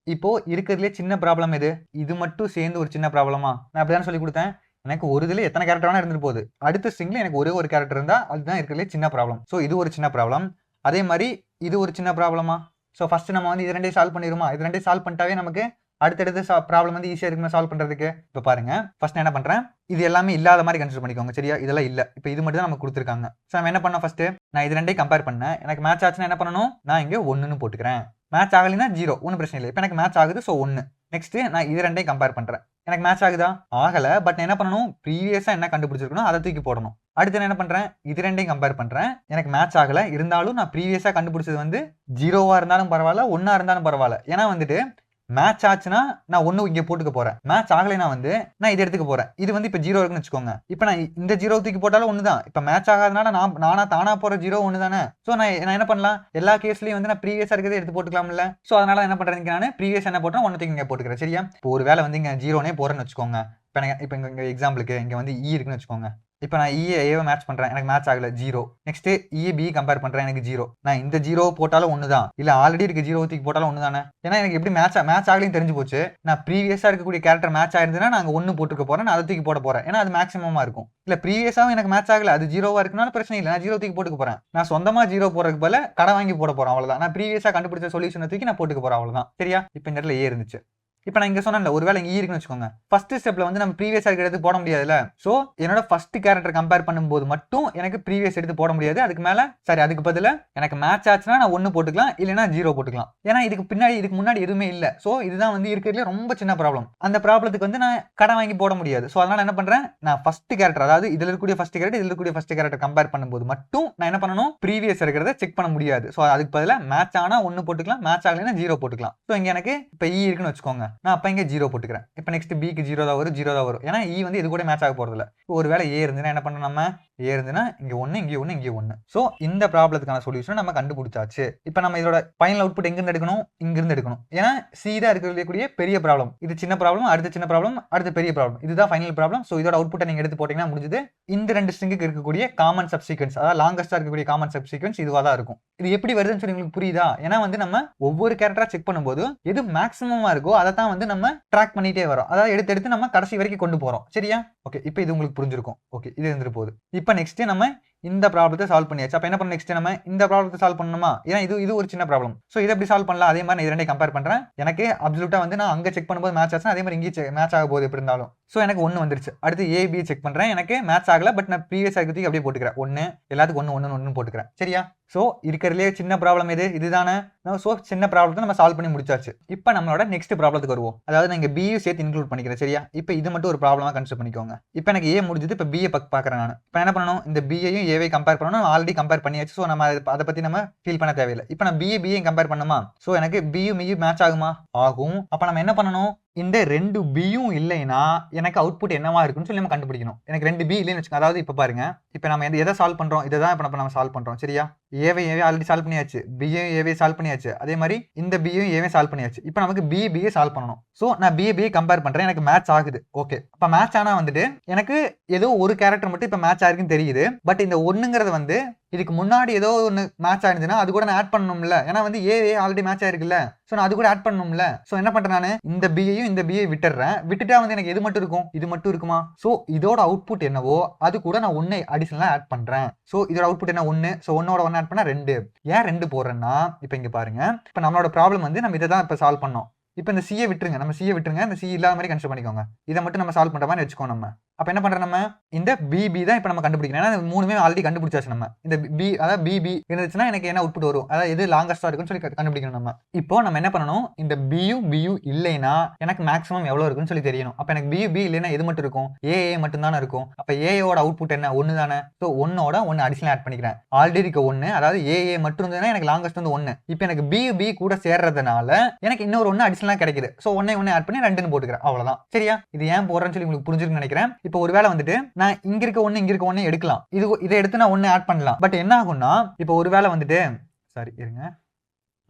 இப்போ இருக்கிறதுலே சின்ன ப்ராப்ளம் இது மட்டும் சேர்ந்து ஒரு சின்ன ப்ராப்ளமா? நான் அப்படிதான் சொல்லி கொடுத்தேன். எனக்கு ஒரு இதுல எத்தனை கேரக்டர் வேணா இருந்துட்டு போகுது, அடுத்த ஸ்ட்ரிங்ல எனக்கு ஒரே ஒரு கேரக்டர் இருந்தா அதுதான் இருக்கிறதுலே சின்ன ப்ராப்ளம். ஸோ இது ஒரு சின்ன ப்ராப்ளம். அதே மாதிரி இது ஒரு சின்ன ப்ராப்ளமா? ஸோ ஃபர்ஸ்ட் நம்ம வந்து இது ரெண்டையும் சால்வ் பண்ணிடுமா? இது ரெண்டையும் சால்வ் பண்ணிட்டாவே நமக்கு அடுத்தடுத்து ப்ராப்ளம் வந்து ஈஸியா இருக்குமா சால்வ் பண்றதுக்கு. இப்போ பாருங்க, ஃபர்ஸ்ட் என்ன பண்றேன், இது எல்லாமே இல்லாத மாதிரி கன்சிடர் பண்ணிக்கோங்க. சரியா? இதெல்லாம் இல்ல. இப்போ இது மட்டும் தான் நமக்கு கொடுத்துருக்காங்க. ஸோ நம்ம என்ன பண்ணோம், ஃபர்ஸ்ட் நான் இது ரெண்டையும் கம்பேர் பண்ணேன். எனக்கு மேட்ச் ஆச்சுன்னா என்ன பண்ணணும், நான் இங்க 1ன்னு போட்டுக்கிறேன். மேட்ச் ஆகலைன்னா 0, ஒன்றும் பிரச்சனை இல்லை. இப்போ எனக்கு மேட்ச் ஆகுது, ஸோ 1. நெக்ஸ்ட் நான் இது ரெண்டையும் கம்பேர் பண்றேன். எனக்கு மேட்ச் ஆகுதா? ஆகல. பட் என்ன பண்ணணும், ப்ரீவியஸா என்ன கண்டுபிடிச்சிருக்கணும் அதை தூக்கி போடணும். அடுத்து நான் என்ன பண்றேன், இது ரெண்டையும் கம்பேர் பண்றேன். எனக்கு மேட்ச் ஆகல, இருந்தாலும் நான் ப்ரீவியஸா கண்டுபிடிச்சது வந்து 0வா இருந்தாலும் பரவாயில்ல, 1ஆ இருந்தாலும் பரவாயில்ல. ஏன்னா வந்துட்டு மேட்ச் ஆச்சுன்னா நான் 1 இங்கே போட்டுக்க போறேன். மேட்ச் ஆகலைன்னா வந்து நான் இதை எடுத்துக்க போறேன். இது வந்து இப்போ 0 இருக்குன்னு வச்சுக்கோங்க. இப்போ நான் இந்த 0 தூக்கி போட்டாலும் 1 தான். இப்போ மேட்ச் ஆகாதனால நானா தானா போற 0 1 தானே. ஸோ நான் என்ன பண்ணலாம், எல்லா கேஸ்லயும் வந்து நான் ப்ரீவியஸா இருக்கிறத எடுத்து போட்டுக்கலாம்ல. ஸோ அதனால என்ன பண்றேன், நான் ப்ரீவியஸ் என்ன போட்டேன் 1 தூக்கி இங்கே போட்டுக்கிறேன். சரியா? இப்போ ஒரு வேலை வந்து இங்கே 0னே போறேன்னு வச்சுக்கோங்க. இப்போ இங்க எக்ஸாம்பிளுக்கு இங்க வந்து இ இருக்குன்னு வச்சுக்கோங்க. இப்போ நான் ஏவை மேட்ச் பண்றேன், எனக்கு மேட்ச் ஆகல 0. நெக்ஸ்ட் பி கம்பேர் பண்றேன், எனக்கு 0. நான் இந்த 0 போட்டாலும் 1 தான், இல்ல ஆல்ரெடி இருக்க 0 தூக்கி போட்டாலும் 1 தானே. ஏன்னா எனக்கு எப்படி மேட்ச் ஆகலைன்னு தெரிஞ்சு போச்சு. நான் ப்ரீவியஸா இருக்கக்கூடிய கேரக்டர் மேட்ச் ஆயிருந்ததுன்னா நாங்க 1 போட்டுக்க போறேன், நான் அதை தூக்கி போட போறேன். ஏன்னா அது மேக்ஸிமமா இருக்கும். இல்ல ப்ரீவியஸாவும் எனக்கு மேட்ச் ஆகல, அது 0வா இருக்குனாலும் பிரச்சனை இல்லை, நான் 0 தூக்கி போட்டுக்க போறேன். நான் சொந்தமா 0 போறதுக்கு பதிலா கடை வாங்கி போட போறேன், அவ்வளவுதான். நான் ப்ரீவியஸா கண்டுபிடிச்ச சொல்யூஷனை தூக்கி நான் போட்டுக்க போறேன், அவ்வளவுதான். சரியா? இப்போ இந்த இடத்துல ஏ இருந்துச்சு. இப்போ நான் இங்க சொன்னேன்ல, ஒருவேளை இங்க இருக்குன்னு வச்சுக்கோங்க. ஃபர்ஸ்ட் ஸ்டெப்ல வந்து நம்ம ப்ரீவியஸா எடுத்து போட முடியாதுல்ல. சோ என்னோட ஃபர்ஸ்ட் கேரக்டர் கம்பேர் பண்ணும்போது மட்டும் எனக்கு ப்ரீவியஸ் எடுத்து போட முடியாது. அதுக்கு மேல அதுக்கு பதிலா எனக்கு மேட்ச் ஆச்சுன்னா நான் 1 போட்டுக்கலாம், இல்லைன்னா 0 போட்டுக்கலாம். ஏன்னா இதுக்கு முன்னாடி எதுவுமே இல்ல. சோ இதுதான் வந்து இருக்கிறதுல ரொம்ப சின்ன ப்ராப்ளம். அந்த ப்ராப்ளத்துக்கு வந்து நான் கடை வாங்கி போட முடியாது. சோ அதனால என்ன பண்றேன், நான் ஃபர்ஸ்ட் கேரக்டர், அதாவது இதுல இருக்கக்கூடிய ஃபர்ஸ்ட் கேரக்டர் இதுல இருக்கக்கூடிய ஃபர்ஸ்ட் கேரக்டர் கம்பேர் பண்ணும்போது மட்டும் நான் என்ன பண்ணணும், ப்ரீவியஸ் இருக்கிறத செக் பண்ண முடியாது. சோ அதுக்கு பதிலா மேட்ச் ஆனா 1 போட்டுக்கலாம், மேட்ச் ஆகலைன்னா 0 போட்டுக்கலாம். சோ இங்க எனக்கு இப்போ இ இருக்குன்னு வச்சுக்கோங்க. நான் அப்ப இங்க 0 போட்டுக்கிறேன். இப்போ நெக்ஸ்ட் பிக்கு 0 தான் வரும், 0 தான் வரும். ஏன்னா இ வந்து இது கூட மேட்ச் ஆக போறது இல்ல. ஒருவேளை ஏ இருந்துன்னா என்ன பண்ணணும், நம்ம ஏ இருந்துன்னா இங்க 1 இங்க 1 இங்க 1. சோ இந்த ப்ராப்ளத்துக்கான சொல்யூஷன் நம்ம கண்டுபிடிச்சாச்சு. இப்போ நம்ம இதோட ஃபைனல் அவுட்புட் எங்க இருந்து எடுக்கணும், இங்க இருந்து எடுக்கணும். ஏன்னா சி தான் இருக்கக்கூடிய பெரிய ப்ராப்ளம். இது சின்ன ப்ராப்ளம், அடுத்த சின்ன ப்ராப்ளம், அடுத்த பெரிய ப்ராப்ளம். இதுதான் ஃபைனல் ப்ராப்ளம். சோ இதோட அவுட்புட்டை நீங்க எடுத்து போட்டீங்கன்னா முடிஞ்சது. இந்த ரெண்டு ஸ்ட்ரிங்குக்கு இருக்கக்கூடிய காமன் சப்சீக்வென்ஸ், அதாவது லாங்கஸ்டா இருக்கக்கூடிய காமன் சப்சீக்வென்ஸ் இதுவா தான் இருக்கும். இது எப்படி வருதுன்னு சொல்லி உங்களுக்கு புரியுதா? ஏன்னா வந்து நம்ம ஒவ்வொரு கேரக்டரா செக் பண்ணும்போது எது மேக்ஸிமமா இருக்கோ அதை தான் வந்து நம்ம ட்ராக் பண்ணிட்டே வரோம். அதாவது எடுத்து நம்ம கடைசி வரைக்கும் கொண்டு போறோம். சரியா? ஓகே, இப்போ இது உங்களுக்கு புரிஞ்சிருக்கும். ஓகே, இது இருந்துட்டு போகுது. இப்போ நெக்ஸ்ட் நம்ம இந்த ப்ராப்ளத்தை சால்வ் பண்ணியாச்சு. அப்ப என்ன பண்ணணும், நெக்ஸ்ட் நம்ம இந்த ப்ராப்ளத்தை சால்வ் பண்ணணுமா? ஏன்னா இது ஒரு சின்ன ப்ராப்ளம். சோ இதை எப்படி சால்வ் பண்ணலாம், அதே மாதிரி நான் ரெண்டையும் கம்பேர் பண்றேன். எனக்கு அப்சல்யூட்டா வந்து நான் அங்க செக் பண்ணும்போது மேட்ச் ஆச்சுன்னா அதே மாதிரி இங்கே மேட்ச் ஆக போகுது எப்படி இருந்தாலும். சோ எனக்கு 1 வந்துருச்சு. அடுத்து ஏ பி செக் பண்றேன், எனக்கு மேட்ச் ஆகல. பட் நான் ப்ரீவியஸ் ஆகிறதுக்கு அப்படியே போட்டுக்கிறேன். 1 எல்லாத்துக்கும் 1 போட்டுக்கிறேன். சரியா? சோ இருக்கிறதுலே சின்ன ப்ராப்ளம் இதுதானே. சோ சின்ன ப்ராப்ளத்தை நம்ம சால்வ் பண்ணி முடிச்சாச்சு. இப்போ நம்மளோட நெக்ஸ்ட் ப்ராப்ளத்துக்கு வருவோம். அதாவது நான் இங்க பியும் சேர்த்து இன்க்ளூட் பண்ணிக்கிறேன். சரியா? இப்போ இது மட்டும் ஒரு ப்ராப்ளமா கன்சிடர் பண்ணிக்கோங்க. இப்போ எனக்கு ஏ முடிஞ்சது, இப்போ பியை பாக்குறேன் நான். இப்போ என்ன பண்ணணும், இந்த பியையும் ஏவை கம்பேர் பண்ணணும். ஆல்ரெடி கம்பேர் பண்ணியாச்சு. சோ நம்ம அதை பத்தி நம்ம ஃபீல் பண்ண தேவையில்லை. இப்போ நான் பியையும் கம்பேர் பண்ணுமா? சோ எனக்கு பியும் மேட்ச் ஆகுமா? ஆகும். அப்ப நம்ம என்ன பண்ணணும், இந்த 2 பியும் இல்லைன்னா எனக்கு அவுட்புட் என்னவா இருக்குன்னு சொல்லி நம்ம கண்டுபிடிக்கணும். எனக்கு 2 பி இல்லைன்னு வச்சுக்கோங்க. அதாவது இப்ப பாருங்க, இப்ப நம்ம எதை சால்வ் பண்றோம்? இதை தான் இப்ப நம்ம சால்வ் பண்றோம். சரியா? ஏவை ஆல்ரெடி சால்வ் பண்ணியாச்சு, பியையும் ஏவை சால்வ் பண்ணியாச்சு, அதே மாதிரி இந்த பியையும் ஏவை சால்வ் பண்ணியாச்சு. இப்போ நமக்கு பியை சால்வ் பண்ணணும். ஸோ நான் பியை கம்பேர் பண்றேன், எனக்கு மேட்ச் ஆகுது. ஓகே, அப்ப மேட்ச் ஆனா வந்துட்டு எனக்கு ஏதோ ஒரு கேரக்டர் மட்டும் இப்ப மேட்ச் ஆயிருக்குன்னு தெரியுது. பட் இந்த ஒண்ணுங்கிறது வந்து இதுக்கு முன்னாடி ஏதோ ஒன்று மேட்ச் ஆயிருந்துச்சுன்னா அது கூட நான் ஆட் பண்ணணும்ல. ஏன்னா வந்து ஏ ஆல்ரெடி மேட்ச் ஆயிருக்குல்ல. ஸோ நான் அது கூட ஆட் பண்ணணும்ல. ஸோ என்ன பண்றேன், நான் இந்த பியையும் இந்த பியை விட்டுறேன். விட்டுட்டா வந்து எனக்கு எது மட்டும் இருக்கும்? இது மட்டும் இருக்குமா? ஸோ இதோட அவுட்புட் என்னவோ அது கூட நான் 1 அடிஷனலா ஆட் பண்றேன். ஸோ இதோட அவுட்புட் என்ன? 1. ஸோ 1ஓட 1 ஆட் பண்ணா 2. ஏன் 2 போடுறேன்னா, இப்போ இங்க பாருங்க, இப்போ நம்மளோட ப்ராப்ளம் வந்து நம்ம இதை தான் இப்போ சால்வ் பண்ணோம். இப்போ இந்த சியை விட்டுருங்க, நம்ம சியை விட்டுருங்க, இந்த சி இல்லாத மாதிரி கன்சிடர் பண்ணிக்கோங்க. இதை மட்டும் நம்ம சால்வ் பண்ற மாதிரி வச்சுக்கோ. நம்ம அப்ப என்ன பண்றோம், நம்ம இந்த பிபி தான் இப்போ நம்ம கண்டுபிடிக்கணும். ஏன்னா மூணுமே ஆல்ரெடி கண்டுபிடிச்சாச்சு. நம்ம இந்த பி, அதாவது பிபி இருந்துச்சுன்னா எனக்கு என்ன அவுட்புட் வரும், அதாவது எது லாங்கஸ்டா இருக்குன்னு சொல்லி கண்டுபிடிக்கணும். நம்ம இப்போ நம்ம என்ன பண்ணணும், இந்த பியும் இல்லைன்னா எனக்கு மேக்ஸிமம் எவ்வளவு இருக்குன்னு சொல்லி தெரியணும். அப்ப எனக்கு பி இல்லைன்னா எது மட்டும் இருக்கும்? ஏ மட்டும் தானே இருக்கும். அப்ப ஏயோட அவுட்புட் என்ன? 1 தானே. ஸோ 1ஓட 1 அடிஷனல் ஆட் பண்ணிக்கிறேன். ஆல்ரெடி இருக்க 1, அதாவது ஏ மட்டும் இருந்ததுன்னா எனக்கு லாங்கஸ்ட் வந்து 1. இப்போ எனக்கு பி கூட சேர்றதுனால எனக்கு இன்னொரு 1 அடிஷனலா கிடைக்குது. ஸோ 1 ஆட் பண்ணி 2ன்னு போட்டுக்கிறேன். அவ்வளவுதான். சரியா? இது ஏன் போடுறேன்னு சொல்லி உங்களுக்கு புரிஞ்சிருக்குன்னு நினைக்கிறேன். இப்போ ஒருவேளை வந்துட்டு நான் இங்க இருக்க 1 இங்க இருக்க 1 எடுக்கலாம். இதை எடுத்து நான் 1 ஆட் பண்ணலாம். பட் என்ன ஆகும்னா, இப்போ ஒருவேளை வந்துட்டு சாரி இருங்க,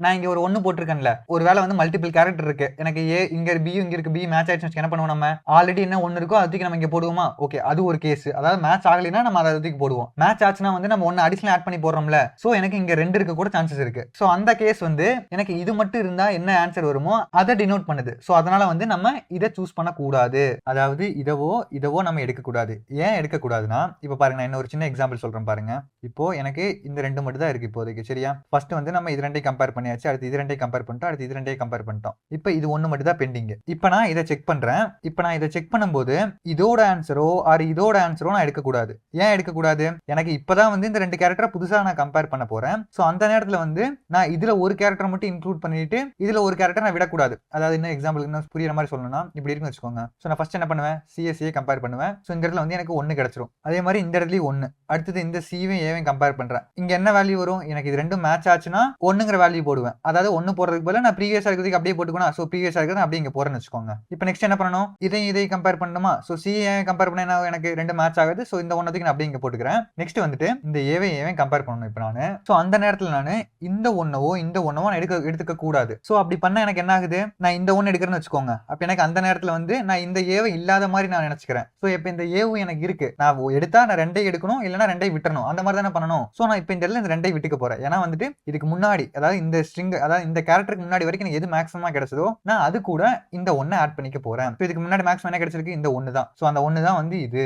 நான் இங்க ஒரு 1 போட்டிருக்கேன்ல, ஒருவேளை வந்து மல்டிபிள் கேரக்டர் இருக்கு. எனக்கு ஏ இங்க பியும் இங்க இருக்கு, பி மேட்ச் ஆயிடுச்சு. என்ன பண்ணுவோம், நம்ம ஆல்ரெடி என்ன 1 இருக்கோ அதுக்கு நம்ம இங்க போடுவோமா? ஓகே, அது ஒரு கேஸ். அதாவது மேட்ச் ஆகலைன்னா நம்ம அதை அதுக்கு போடுவோம். மேட்ச் ஆச்சுன்னா வந்து நம்ம 1 அடிஷனல் ஆட் பண்ணி போடுறோம்ல. சோ எனக்கு இங்க 2 இருக்க கூட சான்சஸ் இருக்கு. சோ அந்த கேஸ் வந்து எனக்கு இது மட்டும் இருந்தா என்ன ஆன்சர் வருமோ அதை டினோட் பண்ணுது. சோ அதனால வந்து நம்ம இதை சூஸ் பண்ண கூடாது. அதாவது இதவோ நம்ம எடுக்க கூடாது. ஏன் எடுக்க கூடாதுன்னா, இப்ப பாருங்க, நான் இன்னொரு சின்ன எக்ஸாம்பிள் சொல்றேன் பாருங்க. இப்போ எனக்கு இந்த 2 மட்டும் தான் இருக்கு இப்போதைக்கு. சரியா? ஃபர்ஸ்ட் வந்து நம்ம இது ரெண்டையும் கம்பேர் பண்ணியாச்சு. அடுத்து இது ரெண்டையும் கம்பேர் பண்ணிட்டோம். அடுத்து இது ரெண்டையும் கம்பேர் பண்ணிட்டோம். இப்போ இது 1 மட்டும் தான் பெண்டிங். இப்போ நான் இதை செக் பண்றேன். இப்போ நான் இதை செக் பண்ணும்போது இதோட ஆன்சரோ ஆர் இதோட ஆன்சரோ நான் எடுக்கக்கூடாது. ஏன் எடுக்கக்கூடாது? எனக்கு இப்பதான் வந்து இந்த 2 கேரக்டரை புதுசா நான் கம்பேர் பண்ண போறேன். ஸோ அந்த நேரத்தில் வந்து நான் இதுல ஒரு கேரக்டர் மட்டும் இன்க்ளூட் பண்ணிட்டு இதுல ஒரு கேரக்டர் நான் விடக்கூடாது. அதாவது இன்னும் எக்ஸாம்பிள் இன்னும் புரியுற மாதிரி சொல்லணும்னா இப்படி இருக்குன்னு வச்சுக்கோங்க. ஸோ நான் ஃபர்ஸ்ட் என்ன பண்ணுவேன், சிஎஸ்சியை கம்பேர் பண்ணுவேன். ஸோ இந்த இடத்துல வந்து எனக்கு 1 கிடைச்சிரும். அதே மாதிரி இந்த இடத்துலயும் 1. அடுத்தது இந்த சிவையும் ஏவையும் கம்பேர் பண்றேன். இங்க என்ன வேல்யூ வரும்? எனக்கு இது ரெண்டும் மேட்ச் ஆச்சுன்னா 1ங்கிற வேல்யூ போடுவேன். அதாவது 1 போடுறதுக்கு பதிலா நான் ப்ரீவியஸா இருக்கிறதுக்கு அப்படியே போட்டுக்கணும். ஸோ ப்ரீவியஸா இருக்கிறது அப்படியே இங்க போறேன்னு வச்சுக்கோங்க. இப்போ நெக்ஸ்ட் என்ன பண்ணணும், இதையும் கம்பேர் பண்ணணுமா? ஸோ சிஏ கம்பேர் பண்ணா எனக்கு 2 மேட்ச் ஆகுது. ஸோ இந்த 1க்கு நான் அப்படியே இங்க போட்டுக்கிறேன். நெக்ஸ்ட் வந்துட்டு இந்த ஏவையும் கம்பேர் பண்ணணும். இப்போ நான் ஸோ அந்த நேரத்தில் நான் இந்த 1வோ இந்த 1வோ நான் எடுத்துக்க கூடாது. ஸோ அப்படி பண்ண எனக்கு என்ன ஆகுது, நான் இந்த 1 எடுக்கிறேன்னு வச்சுக்கோங்க. அப்ப எனக்கு அந்த நேரத்தில் வந்து நான் இந்த ஏவை இல்லாத மாதிரி நான் நினைச்சுக்கிறேன். ஸோ இப்போ இந்த ஏவும் எனக்கு இருக்கு, நான் எடுத்தா நான் 2 எடுக்கணும், இல்லைன்னா 2 விட்டுறணும். அந்த மாதிரி தானே பண்ணணும். ஸோ நான் இப்போ இந்த இடத்துல இந்த 2 விட்டுக்க போறேன். ஏன்னா வந்துட்டு இதுக்கு முன்னாடி, அதாவது இந்த ஸ்ட்ரிங், அதாவது இந்த கேரக்டருக்கு முன்னாடி வரைக்கும் எனக்கு எது மேக்ஸிமமா கிடைச்சதோ நான் அது கூட இந்த 1 ஆட் பண்ணிக்க போறேன். இதுக்கு முன்னாடி மேக்ஸிமம் என்ன கிடைச்சிருக்கு? இந்த 1 தான். ஸோ அந்த 1 தான் வந்து இது.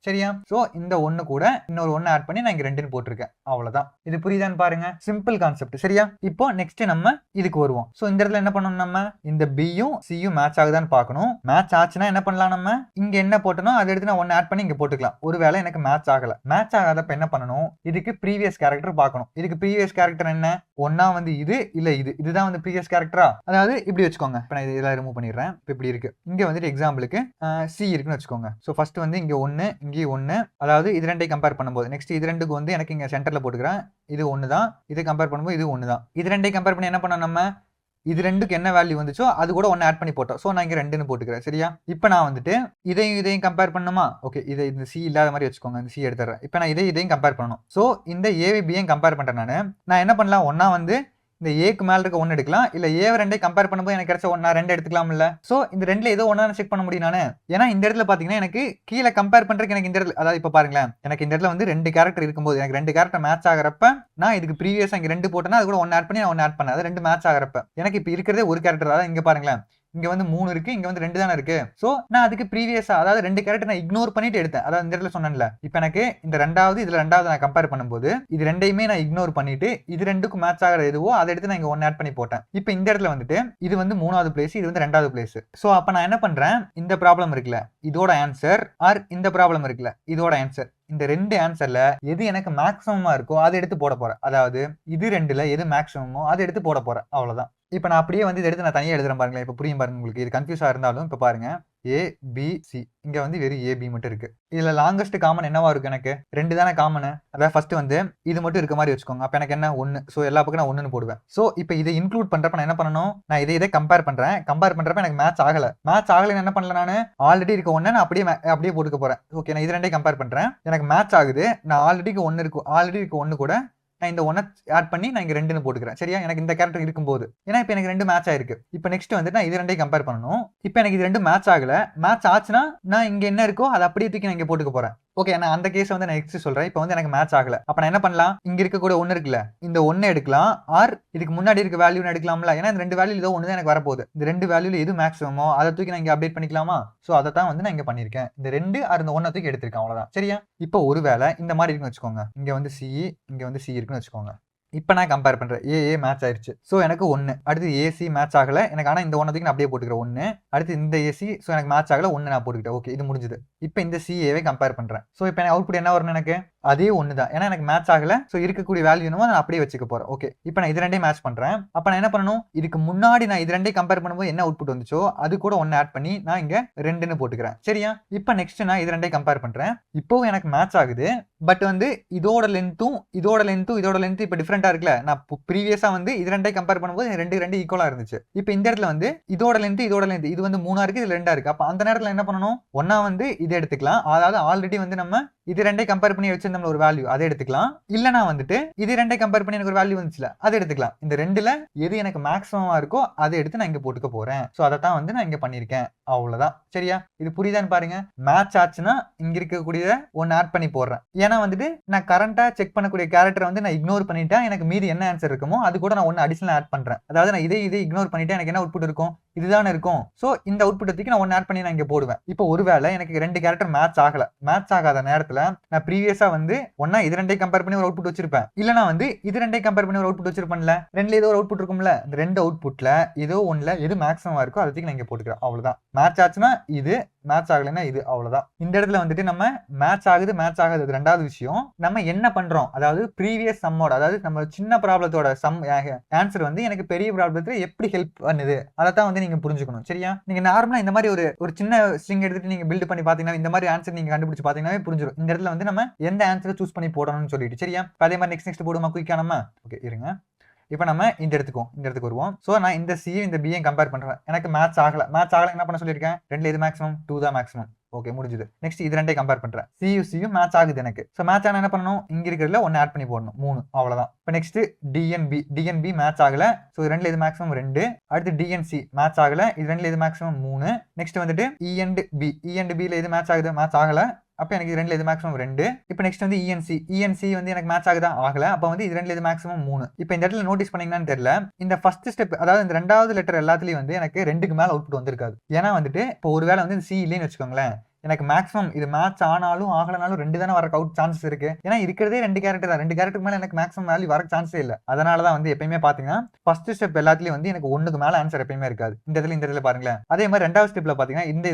சரியா? சோ இந்த 1 கூட இன்னொரு 1 ஆட் பண்ணி நான் இங்க 2ன்னு போட்டிருக்கேன். அவ்வளவுதான். இது புரியுதான்னு பாருங்க. Simple concept. சரியா? இப்போ நெக்ஸ்ட் நம்ம இதுக்கு வருவோம். சோ இந்த இடத்துல என்ன பண்ணணும், நம்ம இந்த பியும் சியும் மேட்ச் ஆகுதான்னு பார்க்கணும். மேட்ச் ஆச்சுன்னா என்ன பண்ணலாம், நம்ம இங்க என்ன போட்டனோ அதை எடுத்து நான் 1 ஆட் பண்ணி இங்க போட்டுக்கலாம். ஒருவேளை எனக்கு மேட்ச் ஆகல, மேட்ச் ஆகாதப்ப என்ன பண்ணணும், இதுக்கு ப்ரீவியஸ் கேரக்டர் பார்க்கணும். இதுக்கு ப்ரீவியஸ் கேரக்டர் என்ன? ஒன்னா வந்து இது இல்ல இதுதான் வந்து ப்ரீவியஸ் கேரக்டரா? அதாவது இப்படி வச்சுக்கோங்க. இப்போ நான் இதெல்லாம் ரிமூவ் பண்ணிடுறேன். இப்போ இப்படி இருக்கு. இங்க வந்துட்டு எக்ஸாம்பிளுக்கு சி இருக்குன்னு வச்சுக்கோங்க. சோ ஃபர்ஸ்ட் வந்து இங்க 1 இங்க 1, அதாவது இது ரெண்டையும் கம்பேர் பண்ணும்போது நெக்ஸ்ட் இது ரெண்டுக்கு வந்து எனக்கு இங்க சென்டர்ல போட்டுக்கிறேன். இது 1 தான். இதை கம்பேர் பண்ணும்போது இது 1 தான். இது ரெண்டையும் கம்பேர் பண்ணி என்ன பண்ணோம், நம்ம இது ரெண்டுக்கு என்ன வேல்யூ வந்துச்சோ அது கூட 1 ஆட் பண்ணி போட்டோம். ஸோ நான் இங்க 2ன்னு போட்டுக்கிறேன். சரியா? இப்போ நான் வந்துட்டு இதையும் கம்பேர் பண்ணணுமா? ஓகே, இதை இந்த சி இல்லாத மாதிரி வச்சுக்கோங்க. இந்த சி எடுத்துறேன். இப்போ நான் இதையும் கம்பேர் பண்ணணும். ஸோ இந்த ஏவிபியையும் கம்பேர் பண்றேன். நான் என்ன பண்ணலாம், ஒன்னா வந்து இந்த ஏக்கு மேல இருக்க 1 எடுக்கலாம், இல்ல ஏ 2 கம்பேர் பண்ணும்போது எனக்கு கிடைச்ச 1 நான் 2 எடுத்துக்கலாம். இல்ல சோ இந்த 2ல ஏதோ ஒண்ணா செக் பண்ண முடியும் நானு. ஏன்னா இந்த இடத்துல பாத்தீங்கன்னா எனக்கு கீழே கம்பேர் பண்றதுக்கு எனக்கு இந்த இடத்துல, அதாவது இப்ப பாருங்களேன், எனக்கு இந்த இடத்துல வந்து 2 கேரக்டர் இருக்கும்போது எனக்கு 2 கேரக்டர் மேட்ச் ஆகிறப்ப நான் இதுக்கு ப்ரீவியஸா இங்க 2 போட்டேன்னா அது கூட 1 ஆட் பண்ணி நான் 1 ஆட் பண்ணேன். அது 2 மேட்ச் ஆகிறப்ப எனக்கு இப்ப இருக்கிறதே ஒரு கேரக்டர். அதாவது இங்க பாருங்களேன், இங்க வந்து 3 இருக்கு, இங்க வந்து 2 தானே இருக்கு. சோ நான் அதுக்கு ப்ரீவியஸா, அதாவது 2 கேரக்டர் நான் இக்னோர் பண்ணிட்டு எடுத்தேன். அதாவது இந்த இடத்துல சொன்னேன்ல, இப்போ எனக்கு இந்த இதுல ரெண்டாவது நான் கம்பேர் பண்ணும்போது இது ரெண்டையுமே நான் இக்னோர் பண்ணிட்டு இது ரெண்டுக்கும் மேட்ச் ஆகிற எதுவோ அதை எடுத்து நான் இங்க 1 ஆட் பண்ணி போட்டேன். இப்போ இந்த இடத்துல வந்துட்டு இது வந்து 3வது பிளேஸ், இது வந்து 2வது பிளேஸ். சோ அப்ப நான் என்ன பண்றேன், இந்த ப்ராப்ளம் இருக்குல்ல இதோட ஆன்சர், ஆர் இந்த ப்ராப்ளம் இருக்குல்ல இதோட ஆன்சர், இந்த 2 ஆன்சர்ல எது எனக்கு மேக்ஸிமமா இருக்கோ அதை எடுத்து போட போறேன். அதாவது இது 2ல எது மேக்ஸிமமோ அதை எடுத்து போட போறேன். அவ்வளவுதான். இப்போ நான் அப்படியே வந்து இதை எடுத்து நான் தனியாக எழுதுறேன் பாருங்களேன். இப்போ புரியும் பாருங்க உங்களுக்கு. இது கன்ஃபியூஸா இருந்தாலும் இப்போ பாருங்க, ஏபிசி. இங்க வந்து வெறும் ஏபி மட்டும் இருக்கு. இதுல லாங்கஸ்ட் காமன் என்னவா இருக்கும் எனக்கு? 2 தானே காமன். அதாவது ஃபர்ஸ்ட் வந்து இது மட்டும் இருக்க மாதிரி வச்சுக்கோங்க. அப்ப எனக்கு என்ன 1. சோ எல்லா பக்கம் நான் 1ன்னு போடுவேன். சோ இப்போ இதை இன்க்ளூட் பண்றப்ப நான் என்ன பண்ணணும்? நான் இதை கம்பேர் பண்றேன். கம்பேர் பண்றப்ப எனக்கு மேட்ச் ஆகல. மேட்ச் ஆகல என்ன பண்ணல நானு? ஆல்ரெடி இருக்க 1 நான் அப்படியே போட்டுக்க போறேன். ஓகே, நான் இது ரெண்டையும் கம்பேர் பண்றேன். எனக்கு மேட்ச் ஆகுது. நான் ஆல்ரெடி இருக்க 1 கூட நான் இந்த 1 ஆட் பண்ணி நான் இங்க 2ன்னு போட்டுக்கிறேன். சரியா? எனக்கு இந்த கேரக்டர் இருக்கும்போது. ஏன்னா இப்போ எனக்கு 2 மேட்ச் ஆயிருக்கு. இப்போ நெக்ஸ்ட் வந்து நான் இது ரெண்டையும் கம்பேர் பண்ணணும். இப்போ எனக்கு இது 2 மேட்ச் ஆகல. மேட்ச் ஆச்சுன்னா நான் இங்க என்ன இருக்கோ அதை அப்படியே தூக்கி நான் இங்க போட்டுக்க போறேன். ஓகே, நான் அந்த கேஸ் வந்து நான் நெக்ஸ்ட் சொல்றேன். இப்போ வந்து எனக்கு மேட்ச் ஆகல. அப்ப நான் என்ன பண்ணலாம்? இங்க இருக்க கூட 1 இருக்குல்ல, இந்த 1 எடுக்கலாம். ஆர் இதுக்கு முன்னாடி இருக்க வேல்யூ எடுக்கலாம்ல. ஏன்னா இந்த 2 வேல்யூ ஏதோ ஒன்று தான் எனக்கு வரப்போகுது. இந்த 2 வேல்யூல எது மேக்ஸிமமோ அதை தூக்கி நான் இங்க அப்டேட் பண்ணிக்கலாமா? சோ அதை தான் வந்து நான் இங்க பண்ணிருக்கேன். இந்த 2 ஆர் இந்த 1 தூக்கி எடுத்திருக்கேன். அவ்வளவுதான். சரியா? இப்போ ஒருவேளை இந்த மாதிரி இருக்குன்னு வச்சுக்கோங்க. இங்க வந்து சி, இங்க வந்து சி இருக்குன்னு வச்சுக்கோங்க. இப்போ நான் கம்பேர் பண்றேன். ஏ மேட்ச் ஆயிருச்சு. ஸோ எனக்கு 1. அடுத்து ஏசி மேட்ச் ஆகல. எனக்கு ஆனால் இந்த 1 நான் அப்படியே போட்டுக்கிறேன் 1. அடுத்து இந்த ஏசி, ஸோ எனக்கு மேட்ச் ஆகல 1 நான் போட்டுக்கிட்டேன். ஓகே, இது முடிஞ்சது. இப்போ இந்த சிஏவை கம்பேர் பண்றேன். ஸோ இப்போ எனக்கு அவுட்புட் என்ன வரணும்? எனக்கு அதே 1 தான். ஏன்னா எனக்கு மேட்ச் ஆகல. ஸோ இருக்கக்கூடிய வேல்யூ என்னமோ நான் அப்படியே வச்சுக்க போறேன். ஓகே, இப்போ நான் இது ரெண்டையும் மேட்ச் பண்றேன். அப்போ நான் என்ன பண்ணணும்? இதுக்கு முன்னாடி நான் இது ரெண்டையும் கம்பேர் பண்ணும்போது என்ன அவுட்புட் வந்துச்சோ அது கூட 1 ஆட் பண்ணி நான் இங்க 2ன்னு போட்டுக்கிறேன். சரியா? இப்போ நெக்ஸ்ட் நான் இது ரெண்டையும் கம்பேர் பண்றேன். இப்போ எனக்கு மேட்ச் ஆகுது. பட் வந்து இதோட லென்த்தும் இப்போ டிஃபரெண்டா இருக்குல்ல. நான் ப்ரீவியஸா வந்து இது ரெண்டையும் கம்பேர் பண்ணும்போது 2 ஈக்குவலா இருந்துச்சு. இப்போ இந்த இடத்துல வந்து இதோட லென்த் இது வந்து 3 இருக்கு, இது 2 இருக்கு. அப்ப அந்த நேரத்துல என்ன பண்ணணும்? ஒன்னா வந்து இதை எடுத்துக்கலாம். அதாவது ஆல்ரெடி வந்து நம்ம இது ரெண்டையும் கம்பேர் பண்ணி வச்சிருந்தோம்ல ஒரு வேல்யூ, அதை எடுத்துக்கலாம். இல்லனா வந்துட்டு இது ரெண்டையும் கம்பேர் பண்ணி எனக்கு ஒரு வேல்யூ வந்துச்சுல, அதை எடுத்துக்கலாம். இந்த ரெண்டுல எது எனக்கு மேக்ஸிமமா இருக்கோ அதை எடுத்து நான் இங்க போட்டுக்க போறேன். சோ அதை தான் வந்து நான் இங்க பண்ணிருக்கேன். அவ்வளவுதான். சரியா? இது புரியுதான்னு பாருங்க. மேட்ச் ஆச்சுன்னா இங்க இருக்கக்கூடியத 1 ஆட் பண்ணி போடுறேன். ஏன்னா வந்துட்டு நான் கரண்டா செக் பண்ணக்கூடிய கேரக்டர் வந்து நான் இக்னோர் பண்ணிட்டேன். எனக்கு மீதி என்ன ஆன்சர் இருக்குமோ அது கூட நான் 1 அடிஷனல் ஆட் பண்றேன். அதாவது நான் இதை இக்னோர் பண்ணிட்டேன். எனக்கு என்ன அவுட்புட் இருக்கும்? இதுதானே இருக்கும். சோ இந்த அவுட்புட் தூக்கி நான் 1 ஆட் பண்ணி நான் இங்க போடுவேன். இப்போ ஒருவேளை எனக்கு 2 கேரக்டர் மேட்ச் ஆகல. மேட்ச் ஆகாத நேரத்துல நான் ப்ரீவியஸா வந்து ஒன்னா இது ரெண்டையும் கம்பேர் பண்ணி ஒரு அவுட்புட் வச்சிருப்பேன். இல்லனா வந்து இது ரெண்டையும் கம்பேர் பண்ணி ஒரு அவுட்புட் வச்சிருப்பேன்ல. ரெண்டுல ஏதோ ஒரு அவுட்புட் இருக்கும்ல. இந்த 2 அவுட்புட்ல ஏதோ ஒண்ணுல எது மேக்ஸிமமா இருக்கோ அதை தூக்கி நான் இங்க போட்டுக்கிறேன். அவ்வளவுதான். மேட்ச் ஆச்சுன்னா இது, மேட்ச் ஆகலைன்னா இது. அவ்வளவுதான். இந்த இடத்துல வந்துட்டு நம்ம மேட்ச் ஆகாது ரெண்டாவது விஷயம். நம்ம என்ன பண்றோம்? அதாவது ப்ரீவியஸ் சம்மோட, அதாவது நம்ம சின்ன ப்ராப்ளத்தோட சம் ஆன்சர் வந்து எனக்கு பெரிய ப்ராப்ளத்துல எப்படி ஹெல்ப் பண்ணுது அதை தான் வந்து நீங்க புரிஞ்சுக்கணும். சரியா? நீங்க நார்மலா இந்த மாதிரி ஒரு சின்ன ஸ்ட்ரிங் எடுத்துட்டு நீங்க பில்ட் பண்ணி பாத்தீங்கன்னா இந்த மாதிரி ஆன்சர் நீங்க கண்டுபிடிச்சு பாத்தீங்கன்னா புரிஞ்சிடும். இந்த இடத்துல வந்து நம்ம எந்த ஆன்சரை சூஸ் பண்ணி போடணும்னு சொல்லிட்டு. சரியா? அதே மாதிரி நெக்ஸ்ட் போடுமா குயிக்கா நம்ம. ஓகே இருங்க. இப்போ நம்ம இந்த இடத்துக்கு வருவோம். சோ நான் இந்த சி இந்த பி கம்பேர் பண்றேன். எனக்கு மேட்ச் ஆகல என்ன பண்ண சொல்லியிருக்கேன்? 2ல எது மேக்ஸிமம்? 2 தான் மேக்ஸிமம். ஓகே முடிஞ்சது. நெக்ஸ்ட் இது ரெண்டையும் கம்பேர் பண்றேன். சியும் மேட்ச் ஆகுது எனக்கு. சோ மேட்ச் ஆனா என்ன பண்ணணும்? இங்க இருக்கிறதுல 1 ஆட் பண்ணி போடணும். 3. அவ்வளவுதான். இப்போ நெக்ஸ்ட் டிஎன்பி மேட்ச் ஆகல. சோ 2ல எது மேக்ஸிமம்? 2. அடுத்து டிஎன்சி மேட்ச் ஆகல. இது 2ல எது மேக்ஸிமம்? 3. நெக்ஸ்ட் வந்துட்டு இ&பி ல எது மேட்ச் ஆகுது? மேட்ச் ஆகல. அப்ப எனக்கு இது 2ல எது மேக்ஸிமம்? 2. இப்போ நெக்ஸ்ட் வந்து இஎன்சி வந்து எனக்கு மேட்ச் ஆகுதா? ஆகல. அப்ப வந்து இது 2ல எது மேக்ஸிமம்? 3. இப்போ இந்த இடத்துல நோட்டீஸ் பண்ணீங்கன்னு தெரியல. இந்த ஃபர்ஸ்ட் ஸ்டெப், அதாவது இந்த ரெண்டாவது லெட்டர் எல்லாத்துலயும் வந்து எனக்கு 2க்கு மேல அவுட்புட் வந்திருக்காது. ஏன்னா வந்துட்டு இப்போ ஒருவேளை வந்து சி இல்லைன்னு வச்சுக்கோங்களேன், எனக்கு மேக்ஸிமம் இது மேட்ச் ஆனாலும் ஆகலனாலும் 2 தானே வர அவுட் சான்சஸ் இருக்கு. ஏன்னா இருக்கிறதே 2 கேரக்டர் தான். 2 கேரக்டருக்கு மேல எனக்கு மேக்ஸிமம் வேல்யூ வர சான்ஸே இல்ல. அதனால தான் வந்து எப்பயுமே பாத்தீங்கன்னா ஃபர்ஸ்ட் ஸ்டெப் எல்லாத்துலயும் வந்து எனக்கு 1க்கு மேல ஆன்சர் எப்பயுமே இருக்காது. இந்த இடத்துல பாருங்களேன். அதே மாதிரி ரெண்டாவது ஸ்டெப்ல பாத்தீங்கன்னா இந்த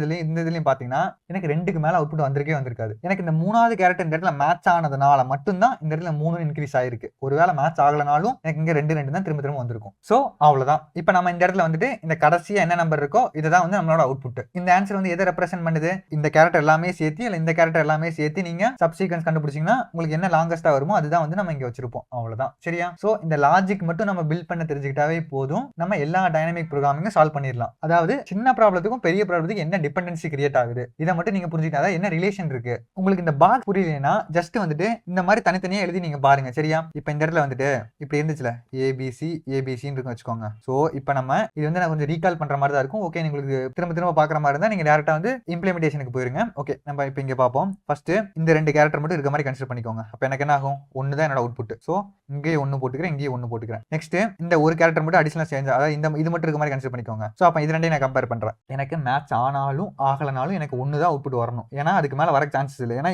இதுலயும் பாத்தீங்கன்னா எனக்கு 2க்கு மேல அவுட்புட் வந்திருக்காது. எனக்கு இந்த மூணாவது கேரக்டர் இந்த இடத்துல மேட்ச் ஆனதுனால மட்டும்தான் இந்த இடத்துல 3 இன்க்ரீஸ் ஆயிருக்கு. ஒருவேளை மேட்ச் ஆகலனாலும் எனக்கு இங்க 2 தான் திரும்ப வந்திருக்கும். சோ அவ்வளவுதான். இப்ப நம்ம இந்த இடத்துல வந்துட்டு இந்த கடைசியா என்ன நம்பர் இருக்கோ இதுதான் வந்து நம்மளோட அவுட்புட். இந்த ஆன்சர் வந்து எதை ரெப்ரசென்ட் பண்ணுது? இந்த கேரக்டர் எல்லாமே சேர்த்து இல்ல இந்த கேரக்டர் எல்லாமே சேர்த்து நீங்க சப்சீக்வென்ஸ் கண்டுபிடிச்சீங்கன்னா உங்களுக்கு என்ன லாங்கஸ்டா வருமோ அதுதான் வந்து நம்ம இங்க வச்சிருப்போம். அவ்வளவுதான். சரியா? சோ இந்த லாஜிக் மட்டும் நம்ம பில்ட் பண்ண தெரிஞ்சுக்கிட்டாவே போதும். நம்ம எல்லா டைனமிக் ப்ரோகிராமிங்கும் சால்வ் பண்ணிடலாம். அதாவது சின்ன ப்ராப்ளத்துக்கும் பெரிய ப்ராப்ளத்துக்கும் என்ன டிபெண்டன்சி கிரியேட் ஆகுது இதை மட்டும் நீங்க புரிஞ்சுக்கிட்டா என்ன ரிலேஷன் இருக்கு. உங்களுக்கு இந்த பாக்ஸ் புரியலைன்னா ஜஸ்ட் வந்துட்டு இந்த மாதிரி தனித்தனியா எழுதி நீங்க பாருங்க. சரியா? இப்ப இந்த இடத்துல வந்துட்டு இப்படி இருந்துச்சுல ஏபிசின்னு இருக்கு வச்சுக்கோங்க. சோ இப்ப நம்ம இது வந்து நான் கொஞ்சம் ரீகால் பண்ற மாதிரி தான் இருக்கும். ஓகே, உங்களுக்கு திரும்ப பாக்குற மாதிரி இருந்தா நீங்க டைரக்டா வந்து இம்ப்ளிமெண்டேஷனுக்கு போயிருங்க. ஓகே, நம்ம இப்ப இங்க பாப்போம். ஃபர்ஸ்ட் இந்த 2 கேரக்டர் மட்டும் இருக்க மாதிரி கன்சிடர் பண்ணிக்கோங்க. அப்ப எனக்கு என்ன ஆகும்? 1 தான் என்னோட அவுட்புட். சோ இங்கே 1 போட்டுக்கிறேன், இங்கே 1 போட்டுக்கிறேன். நெக்ஸ்ட் இந்த ஒரு கேரக்டர் மட்டும் அடிஷனல் சேஞ்ச், அதாவது இது மட்டும் இருக்க மாதிரி கன்சிடர் பண்ணிக்கோங்க. சோ அப்ப இது ரெண்டையும் நான் கம்பேர் பண்றேன். எனக்கு மேட்ச் ஆனாலும் ஆகலனாலும் எனக்கு 1 தான் அவுட்புட் வரணும். ஏன்னா அதுக்கு மேல வர சான்சஸ் இல்லை. ஏன்னா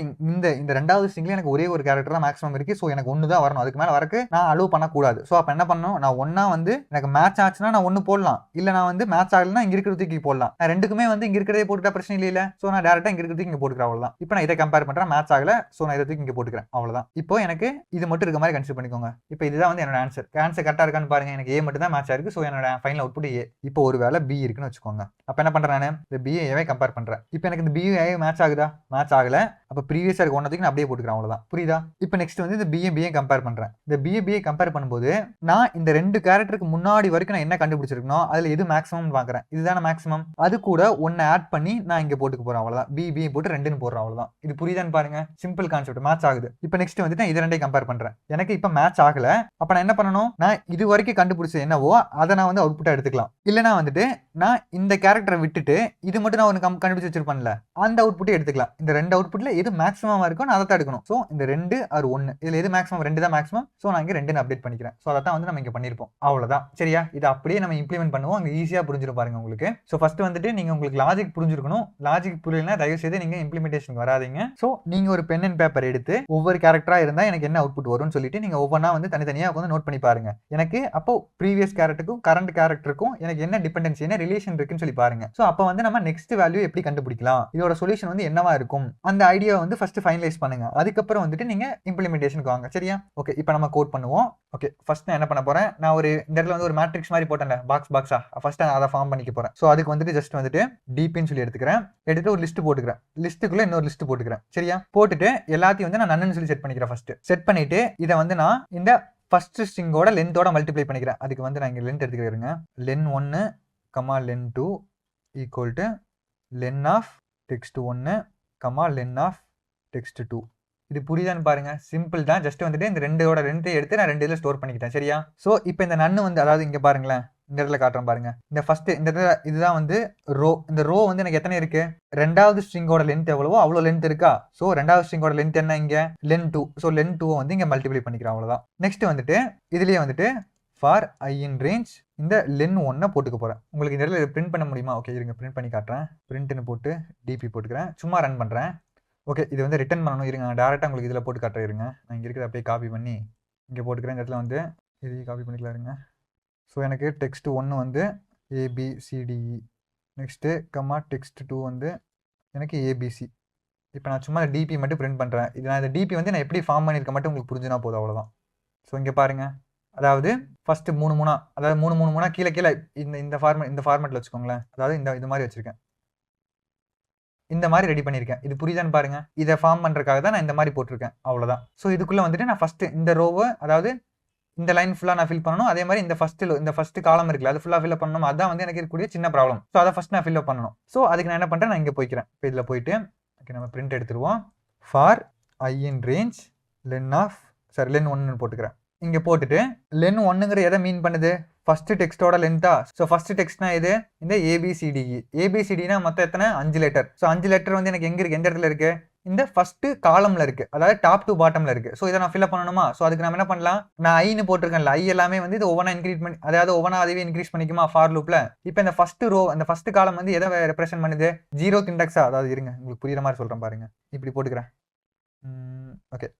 இந்த ரெண்டாவது ஸ்ட்ரிங்ல எனக்கு ஒரே ஒரு கேரக்டர் தான் மேக்ஸிமம் இருக்கு. சோ எனக்கு 1 தான் வரணும். அதுக்கு மேல வரக்கு நான் அலோவ் பண்ணக்கூடாது. சோ அப்ப என்ன பண்ணணும்? நான் 1 வந்து எனக்கு மேட்ச் ஆச்சுன்னா நான் 1 போடலாம். இல்ல நான் வந்து மேட்ச் ஆகலன்னா இங்க இருக்கிறது தூக்கி போடலாம். நான் ரெண்டுக்குமே வந்து இங்க இருக்கிறதே போட்டுட்டா பிரச்சனை இல்ல. சோ நான் டேரக்டா இங்க இருக்கிறதுக்கு இங்க போட்டுக்கிறேன் அவ்வளவுதான். இப்போ நான் இதை கம்பேர் பண்றேன், மேட்ச் ஆகல, சோ நான் இதை இங்க போட்டுக்கிறேன் அவ்வளவுதான். இப்போ எனக்கு இது மட்டும் இருக்க மாதிரி கன்சிடர் பண்ணிக்கோங்க. இப்போ இதுதான் வந்து என்னோட ஆன்சர் கரெக்டா இருக்கான்னு பாருங்க. எனக்கு A மட்டும் தான் மேட்ச் ஆயிருக்கு, சோ என்னோட ஃபைனல் அவுட்புட் A. இப்போ ஒருவேளை B இருக்குன்னு வச்சுக்கோங்க. அப்ப என்ன பண்றேன், நான் இந்த B ஏவே கம்பேர் பண்றேன். இப்போ எனக்கு இந்த B A மேட்ச் ஆகுதா, மேட்ச் ஆகல. அப்ப ப்ரீவியஸா இருக்க ஒன்னதுக்கு நான் அப்படியே போட்டுக்கிறேன் அவ்வளவுதான். புரியுதா? இப்போ நெக்ஸ்ட் வந்து இந்த B கம்பேர் பண்றேன். இந்த B கம்பேர் பண்ணும்போது நான் இந்த ரெண்டு கேரக்டருக்கு முன்னாடி வரைக்கும் நான் என்ன கண்டுபிடிச்சிருக்கணும், அதுல எது மேக்ஸிமம் பாக்குறேன். இதுதான மேக்ஸிமம். அது கூட ஒன்னு ஆட் பண்ணி நான் இங்க போட்டுக்க போறேன் அவ்வளவுதான். B போட்டு 2ன்னு போடுறேன் அவ்வளவுதான். இது புரியுதான்னு பாருங்க. Simple concept. மேட்ச் ஆகுது. இப்போ நெக்ஸ்ட் வந்து நான் இது ரெண்டையும் கம்பேர் பண்றேன். எனக்கு இப்போ மேட்ச் ஆகல. அப்ப நான் என்ன பண்ணணும், நான் இது வரைக்கும் கண்டுபிடிச்சது என்னவோ அதை நான் வந்து அவுட்புட்டா எடுத்துக்கலாம். இல்லைன்னா வந்துட்டு நான் இந்த கேரக்டரை விட்டுட்டு இது மட்டும் நான் ஒன்று கண்டுபிடிச்சு வச்சிருப்பேன்ல, அந்த அவுட்புட்டே எடுத்துக்கலாம். இந்த ரெண்டு அவுட்புட்ல எது மேக்ஸிமமா இருக்கும் நான் அதை தான் எடுக்கணும். ஸோ இந்த 2 ஆர் 1 இதுல எது மேக்ஸிமம், 2 தான் மேக்ஸிமம். ஸோ நான் இங்க 2ன்னு அப்டேட் பண்ணிக்கிறேன். ஸோ அதை தான் வந்து நம்ம இங்க பண்ணிருப்போம் அவ்வளவுதான். சரியா? இது அப்படியே நம்ம இம்ப்ளிமெண்ட் பண்ணுவோம். அங்க ஈஸியா புரிஞ்சிரும் பாருங்க உங்களுக்கு. ஸோ ஃபர்ஸ்ட் வந்துட்டு நீங்க உங்களுக்கு லாஜிக் புரிஞ்சிருக்கணும். லாஜிக் புரியலனா தயவு செய்து நீங்க இம்ப்ளிமெண்டேஷன் வராதீங்க. ஸோ நீங்க ஒரு பென் அண்ட் பேப்பர் எடுத்து ஒவ்வொரு கேரக்டரா இருந்தா எனக்கு என்ன அவுட்புட் வரும்னு சொல்லிட்டு நீங்க ஒவ்வொன்றா வந்து தனித்தனியா உட்காந்து நோட் பண்ணி பாருங்க. எனக்கு அப்போ ப்ரீவியஸ் கேரக்டருக்கும் கரண்ட் கேரக்டருக்கும் எனக்கு என்ன டிபெண்டன்சி, என்ன ரிலேஷன் இருக்குன்னு சொல்லி பாருங்க. ஸோ அப்போ வந்து நம்ம நெக்ஸ்ட் வேல்யூ எப்படி கண்டுபிடிக்கலாம், இதோட சொல்யூஷன் வந்து என்னவா இருக்கும், அந்த ஐடியா வந்து ஃபர்ஸ்ட் ஃபைனலைஸ் பண்ணுங்க. அதுக்கப்புறம் வந்துட்டு நீங்க இம்ப்ளிமெண்டேஷனுக்கு வாங்க. சரியா? ஓகே, இப்போ நம்ம கோட் பண்ணுவோம். ஓகே, ஃபர்ஸ்ட் நான் என்ன பண்ண போறேன், நான் ஒரு இந்த இடத்துல வந்து ஒரு மேட்ரிக்ஸ் மாதிரி போட்டேன்ல, பாக்ஸா, ஃபர்ஸ்ட் நான் அதை ஃபார்ம் பண்ணிக்க போறேன். ஸோ அதுக்கு வந்துட்டு ஜஸ்ட் வந்துட்டு டிபின்னு சொல்லி எடுத்துக்கிறேன். எடுத்து ஒரு லிஸ்ட் போட்டுக்கிறேன். லிஸ்ட்டுக்குள்ள இன்னொரு லிஸ்ட் போட்டுக்கிறேன். சரியா? போட்டுட்டு எல்லாத்தையும் வந்து நான் நன்னு சொல்லி செட் பண்ணிக்கிறேன். ஃபர்ஸ்ட் செட் பண்ணிட்டு இதை வந்து நான் இந்த ஃபர்ஸ்ட் ஸ்ட்ரிங்கோட லென்த்தோட மல்டிப்ளை பண்ணிக்கிறேன். அதுக்கு வந்து நான் இங்க லென்த் எடுத்துக்கிறேங்க. Len 1 len 2 equal to len of text 1 len of text 2. இது புரியுதான்னு பாருங்க. சிம்பிள் தான். ஜஸ்ட் வந்துட்டு இந்த ரெண்டோட லென்த்தை எடுத்து நான் 2 இதில் ஸ்டோர் பண்ணிக்கிட்டேன். சரியா? ஸோ இப்போ இந்த நன்னு வந்து, அதாவது இங்க பாருங்களேன், இந்த இடத்துல காட்டுறேன் பாருங்க. இந்த ஃபர்ஸ்ட் இந்த இடத்துல இதுதான் வந்து ரோ. இந்த ரோ வந்து எனக்கு எத்தனை இருக்கு, ரெண்டாவது ஸ்ட்ரிங்கோட லென்த் எவ்வளவோ அவ்வளோ லென்த் இருக்கா. ஸோ ரெண்டாவது ஸ்ட்ரிங்கோட லென்த் என்ன, இங்க லென் 2. ஸோ லென் 2 வந்து இங்க மல்டிப்ளை பண்ணிக்கிறேன் அவ்வளவுதான். நெக்ஸ்ட் வந்துட்டு இதுலயே வந்துட்டு ஃபார் I in range இந்த லென் 1 போட்டுக்க போறேன். உங்களுக்கு இந்த இடத்துல பிரிண்ட் பண்ண முடியுமா? ஓகே, இருங்க பிரிண்ட் பண்ணி காட்டுறேன். பிரிண்ட்னு போட்டு டிபி போட்டுக்கிறேன். சும்மா ரன் பண்றேன். ஓகே, இது வந்து ரிட்டர்ன் பண்ணணும். இருங்க, நான் டேரக்டா உங்களுக்கு இதில் போட்டு காட்டுறேன். இருங்க, நான் இங்கே இருக்கிறத அப்படியே காப்பி பண்ணி இங்கே போட்டுக்கிறேன். இந்த இடத்துல வந்து இது காப்பி பண்ணிக்கலாம். இருங்க. ஸோ எனக்கு டெக்ஸ்ட் 1 வந்து ABCDE, நெக்ஸ்ட்டு டெக்ஸ்ட் 2 வந்து எனக்கு ABC. இப்போ நான் சும்மா டிபி மட்டும் பிரிண்ட் பண்ணுறேன். இது நான் இந்த டிபி வந்து நான் எப்படி ஃபார்ம் பண்ணியிருக்க மட்டும் உங்களுக்கு புரிஞ்சுனா போதும், அவ்வளோதான். ஸோ இங்கே பாருங்க, அதாவது ஃபர்ஸ்ட் 3 அதாவது 3 கீழே இந்த ஃபார்மேட்டில் வச்சுக்கோங்களேன். அதாவது இது மாதிரி வச்சிருக்கேன். இந்த மாதிரி ரெடி பண்ணியிருக்கேன். இது புரியுதான்னு பாருங்க. இதை ஃபார்ம் பண்ணுறதுக்காக தான் நான் இந்த மாதிரி போட்டிருக்கேன், அவ்வளோதான். ஸோ இதுக்குள்ளே வந்துட்டு நான் ஃபர்ஸ்ட் இந்த ரோவை, அதாவது இந்த லைன் ஃபுல்லாக நான் ஃபில் பண்ணணும். அதே மாதிரி இந்த ஃபர்ஸ்ட் காலம் இருக்குல்ல, அது ஃபுல்லாக ஃபில் பண்ணணும். அதான் வந்து எனக்கு இருக்கக்கூடிய சின்ன ப்ராப்ளம். ஸோ அதை ஃபர்ஸ்ட் நான் ஃபில் பண்ணணும். ஸோ அதுக்கு நான் என்ன பண்ணுறேன், நான் இங்கே போய்க்கிறேன். இப்போ இதில் போயிட்டு ஓகே, நம்ம பிரிண்ட் எடுத்துருவோம். For I in range len 1 போட்டுக்கிறேன். இங்கே போட்டுட்டு லென் 1ங்கிற எதை மீன் பண்ணுது, ஃபர்ஸ்ட் டெக்ஸ்டோட லென்த்தா. ஸோ ஃபர்ஸ்ட் டெக்ஸ்ட்னா இது இந்த ABCDE. ABCDனா மொத்தம் எத்தனை, 5 லெட்டர். ஸோ 5 லெட்டர் வந்து எனக்கு எங்க இருக்கு, எந்த இடத்துல இருக்கு, இந்த ஃபர்ஸ்ட் காலம்ல இருக்கு, அதாவது டாப் டு பாட்டம்ல இருக்கு. ஸோ இதை நான் ஃபில் பண்ணணுமா? ஸோ அதுக்கு நம்ம என்ன பண்ணலாம், நான் ஐன்னு போட்டிருக்கேன்ல, ஐ எல்லாமே வந்து இது ஒவ்வொன்றா இன்க்ரீஸ் பண்ணி, அதாவது ஒவ்வொன்றா அதுவே இன்க்ரீஸ் பண்ணிக்குமா ஃபார் லூப்ல. இப்போ இந்த ஃபர்ஸ்ட் ரோ, அந்த ஃபர்ஸ்ட் காலம் வந்து எதை ரெப்ரசென்ட் பண்ணுது, 0th இண்டெக்ஸா. அதாவது இருங்க, உங்களுக்கு புரியுற மாதிரி சொல்றேன் பாருங்க. இப்படி போட்டுக்கிறேன். ஓகே,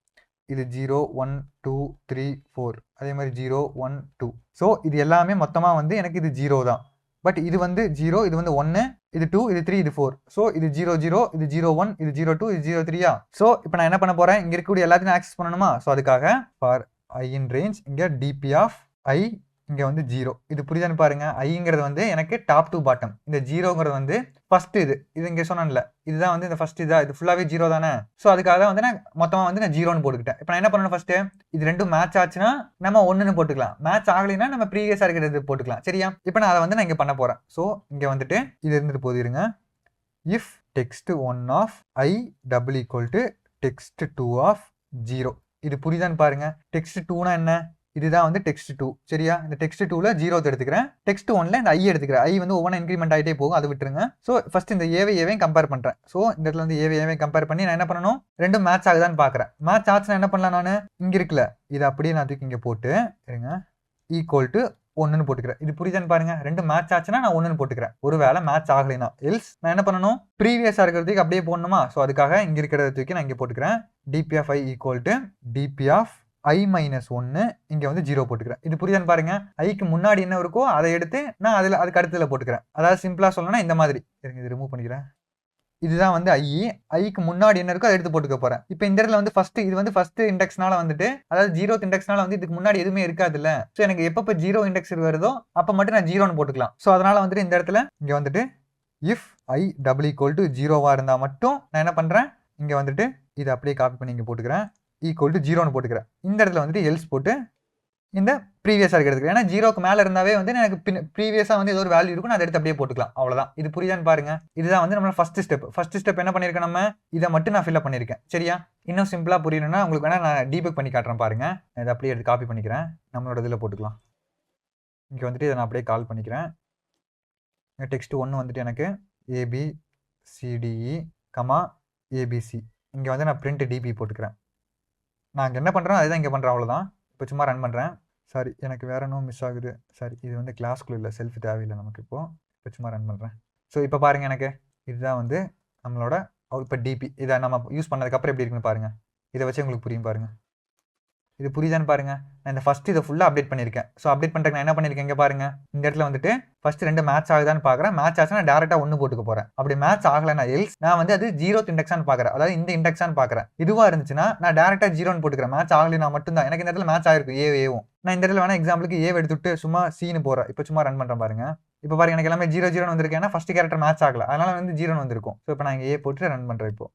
இது 0 1 2 3 4, அதே மாதிரி 0 1 2. ஸோ இது எல்லாமே மொத்தமாக வந்து எனக்கு இது 0 தான். பட் இது வந்து 0, இது வந்து 1, இது 2, இது 3, இது 4. ஸோ இது 0 0, இது 0 1, இது 0 2, இது 0 3. ஸோ இப்போ நான் என்ன பண்ண போறேன், இங்க இருக்கக்கூடிய எல்லாத்தையும் ஆக்சஸ் பண்ணணுமா? ஸோ அதுக்காக ஃபார் I in range இங்க டிபி ஆஃப் I இங்க வந்து 0. இது புரியுதான்னு பாருங்க. ஐங்கிறது வந்து எனக்கு டாப் டு பாட்டம், இந்த 0ங்கிறது வந்து ஃபர்ஸ்ட். இது இங்கே சொன்னேன்ல, இதுதான் வந்து இந்த ஃபர்ஸ்ட். இது ஃபுல்லாவே 0 தானே. ஸோ அதுக்காக வந்து நான் மொத்தமா வந்து நான் 0ன்னு போட்டுக்கிட்டேன். இப்போ நான் என்ன பண்ணணும், ஃபர்ஸ்ட் இது ரெண்டும் மேட்ச் ஆச்சுன்னா நம்ம 1ன்னு போட்டுக்கலாம். மேட்ச் ஆகலைன்னா நம்ம ப்ரீவியஸா இருக்கிறது போட்டுக்கலாம். சரியா? இப்போ நான் அதை வந்து நான் இங்க பண்ண போறேன். ஸோ இங்க வந்துட்டு இது இருந்துட்டு போதிருங்க. If text 1 of I double equal to text 2 of 0. இது புரியுதான்னு பாருங்க. டெக்ஸ்ட் 2னா என்ன, இதுதான் வந்து டெக்ஸ்ட் 2. சரியா? இந்த டெக்ஸ்ட் 2ல 0 எடுத்துக்கிறேன். டெக்ஸ்ட் 1ல இந்த I எடுத்துக்கிறேன். I வந்து ஒவ்வொன்றா இன்க்ரிமெண்ட் ஆகிட்டே போகும், அதை விட்டுருங்க. ஸோ ஃபர்ஸ்ட் இந்த ஏவையும் கம்பேர் பண்றேன். ஸோ இந்த இடத்துல வந்து ஏவையும் கம்பேர் பண்ணி நான் என்ன பண்ணணும், ரெண்டும் மேட்ச் ஆகுதான்னு பாக்குறேன். மேட்ச் ஆச்சுன்னா என்ன பண்ணலாம், நான் இங்க இருக்குல்ல, இதை அப்படியே நான் தூக்கி இங்க போட்டு இருங்க, ஈக்குவல் டு 1ன்னு போட்டுக்கிறேன். இது புரியுதான்னு பாருங்க. ரெண்டு மேட்ச் ஆச்சுன்னா நான் 1ன்னு போட்டுக்கிறேன். ஒருவேளை மேட்ச் ஆகலைன்னா எல்ஸ் நான் என்ன பண்ணணும், ப்ரீவியஸா இருக்கிறதுக்கு அப்படியே போடணுமா? ஸோ அதுக்காக இங்க இருக்கிறத தூக்கி நான் இங்க போட்டுக்கிறேன். DP of I equal to DP of I minus 1, இங்க வந்து 0 போட்டுக்கிறேன். இது புரியுதான்னு பாருங்க. ஐக்கு முன்னாடி என்ன இருக்கோ அதை எடுத்து நான் அதுக்கு அடுத்ததுல போட்டுக்கிறேன். அதாவது சிம்பிளா சொல்லணும்னா இந்த மாதிரி. இது ரிமூவ் பண்ணிக்கிறேன். இதுதான் வந்து ஐக்கு முன்னாடி என்ன இருக்கோ அதை எடுத்து போட்டுக்க போறேன். இப்போ இந்த இடத்துல வந்து இது வந்து ஃபர்ஸ்ட் இண்டெக்ஸ்னால வந்துட்டு, அதாவது 0th இண்டெக்ஸ்னால வந்து இதுக்கு முன்னாடி எதுவுமே இருக்காதுல்ல. ஸோ எனக்கு எப்பப்போ 0 இண்டெக்ஸ் வருதோ அப்போ மட்டும் நான் 0ன்னு போட்டுக்கலாம். ஸோ அதனால வந்துட்டு இந்த இடத்துல இங்க வந்துட்டு இஃப் I = 0வா இருந்தா மட்டும் நான் என்ன பண்றேன், இங்க வந்துட்டு இதை அப்படியே காப்பி பண்ணி இங்க போட்டுக்கிறேன், = 0ன்னு போட்டுக்கிறேன். இந்த இடத்துல வந்துட்டு எல்ஸ் போட்டு இந்த ப்ரீவியஸா இருக்கிறதுக்கு, ஏன்னா 0க்கு மேல இருந்தாவே வந்து எனக்கு ப்ரீவியஸா வந்து ஏதோ ஒரு வேல்யூ இருக்கும், நான் அதை எடுத்து அப்படியே போட்டுக்கலாம். அவ்வளவுதான். இது புரியுதான்னு பாருங்க. இதுதான் வந்து நம்ம ஃபர்ஸ்ட் ஸ்டெப் என்ன பண்ணிருக்கேன், நம்ம இதை மட்டும் நான் ஃபில் பண்ணிருக்கேன். சரியா? இன்னும் சிம்பிளா புரியணும்னா உங்களுக்கு வேணா நான் டீபக் பண்ணி காட்டுறேன் பாருங்க. இதை அப்படியே எடுத்து காப்பி பண்ணிக்கிறேன், நம்மளோட இதில் போட்டுக்கலாம். இங்க வந்துட்டு இதை நான் அப்படியே கால் பண்ணிக்கிறேன். டெக்ஸ்ட் 1 வந்துட்டு எனக்கு ABCDE, ABC. இங்க வந்து நான் print DB போட்டுக்கிறேன். நான் இங்க என்ன பண்றேன் அதுதான் இங்க பண்றேன், அவ்வளவுதான். இப்போ சும்மா ரன் பண்றேன். சாரி, எனக்கு வேற என்ன மிஸ் ஆகுது. சாரி, இது வந்து கிளாஸ்க்குள்ள இல்லை, செல்ஃப் தேவையில்லை நமக்கு. இப்போ சும்மா ரன் பண்றேன். ஸோ இப்போ பாருங்க, எனக்கு இதுதான் வந்து நம்மளோட இப்போ டிபி. இதை நம்ம யூஸ் பண்ணதுக்கப்புறம் எப்படி இருக்குன்னு பாருங்க. இதை வச்சு உங்களுக்கு புரியும் பாருங்க. இது புரியுதான்னு பாருங்க. நான் இந்த ஃபர்ஸ்ட் இதை ஃபுல்லாக அப்டேட் பண்ணியிருக்கேன். ஸோ அப்டேட் பண்ணுறதுக்கு நான் என்ன பண்ணியிருக்கேன், இங்கே பாருங்க. இந்த இடத்துல வந்துட்டு ஃபர்ஸ்ட் 2 மேட்ச் ஆகுதான்னு பார்க்குறேன். மேட்ச் ஆச்சுன்னா நான் டேரெக்டாக 1 போட்டுக்க போகிறேன். அப்படி மேட்ச் ஆகலைன்னா எல்ஸ் நான் வந்து அது 0th இண்டெக்ஸான்னு பார்க்குறேன், அதாவது இந்த இண்டெக்ஸான்னு பார்க்குறேன். இதுவாக இருந்துச்சுன்னா நான் டேரெக்டாக 0ன்னு போட்டுக்கிறேன். மேட்ச் ஆகலைன்னா மட்டும்தான் எனக்கு இந்த இடத்துல மேட்ச் ஆகிருக்கும் ஏவும். நான் இந்த இடத்துல வேணா எக்ஸாம்பிளுக்கு ஏவை எடுத்துட்டு சும்மா சீனு போகிறேன். இப்போ சும்மா ரன் பண்ணுறேன் பாருங்க. இப்போ பாருங்க, எனக்கு எல்லாமே 0 வந்திருக்கு, ஏன்னா ஃபர்ஸ்ட் கேரக்டர் மேட்ச் ஆகல, அதனால வந்து 0 வந்திருக்கும். ஸோ இப்போ நான் இங்கே ஏ போட்டு ரன் பண்ணுறேன். இப்போ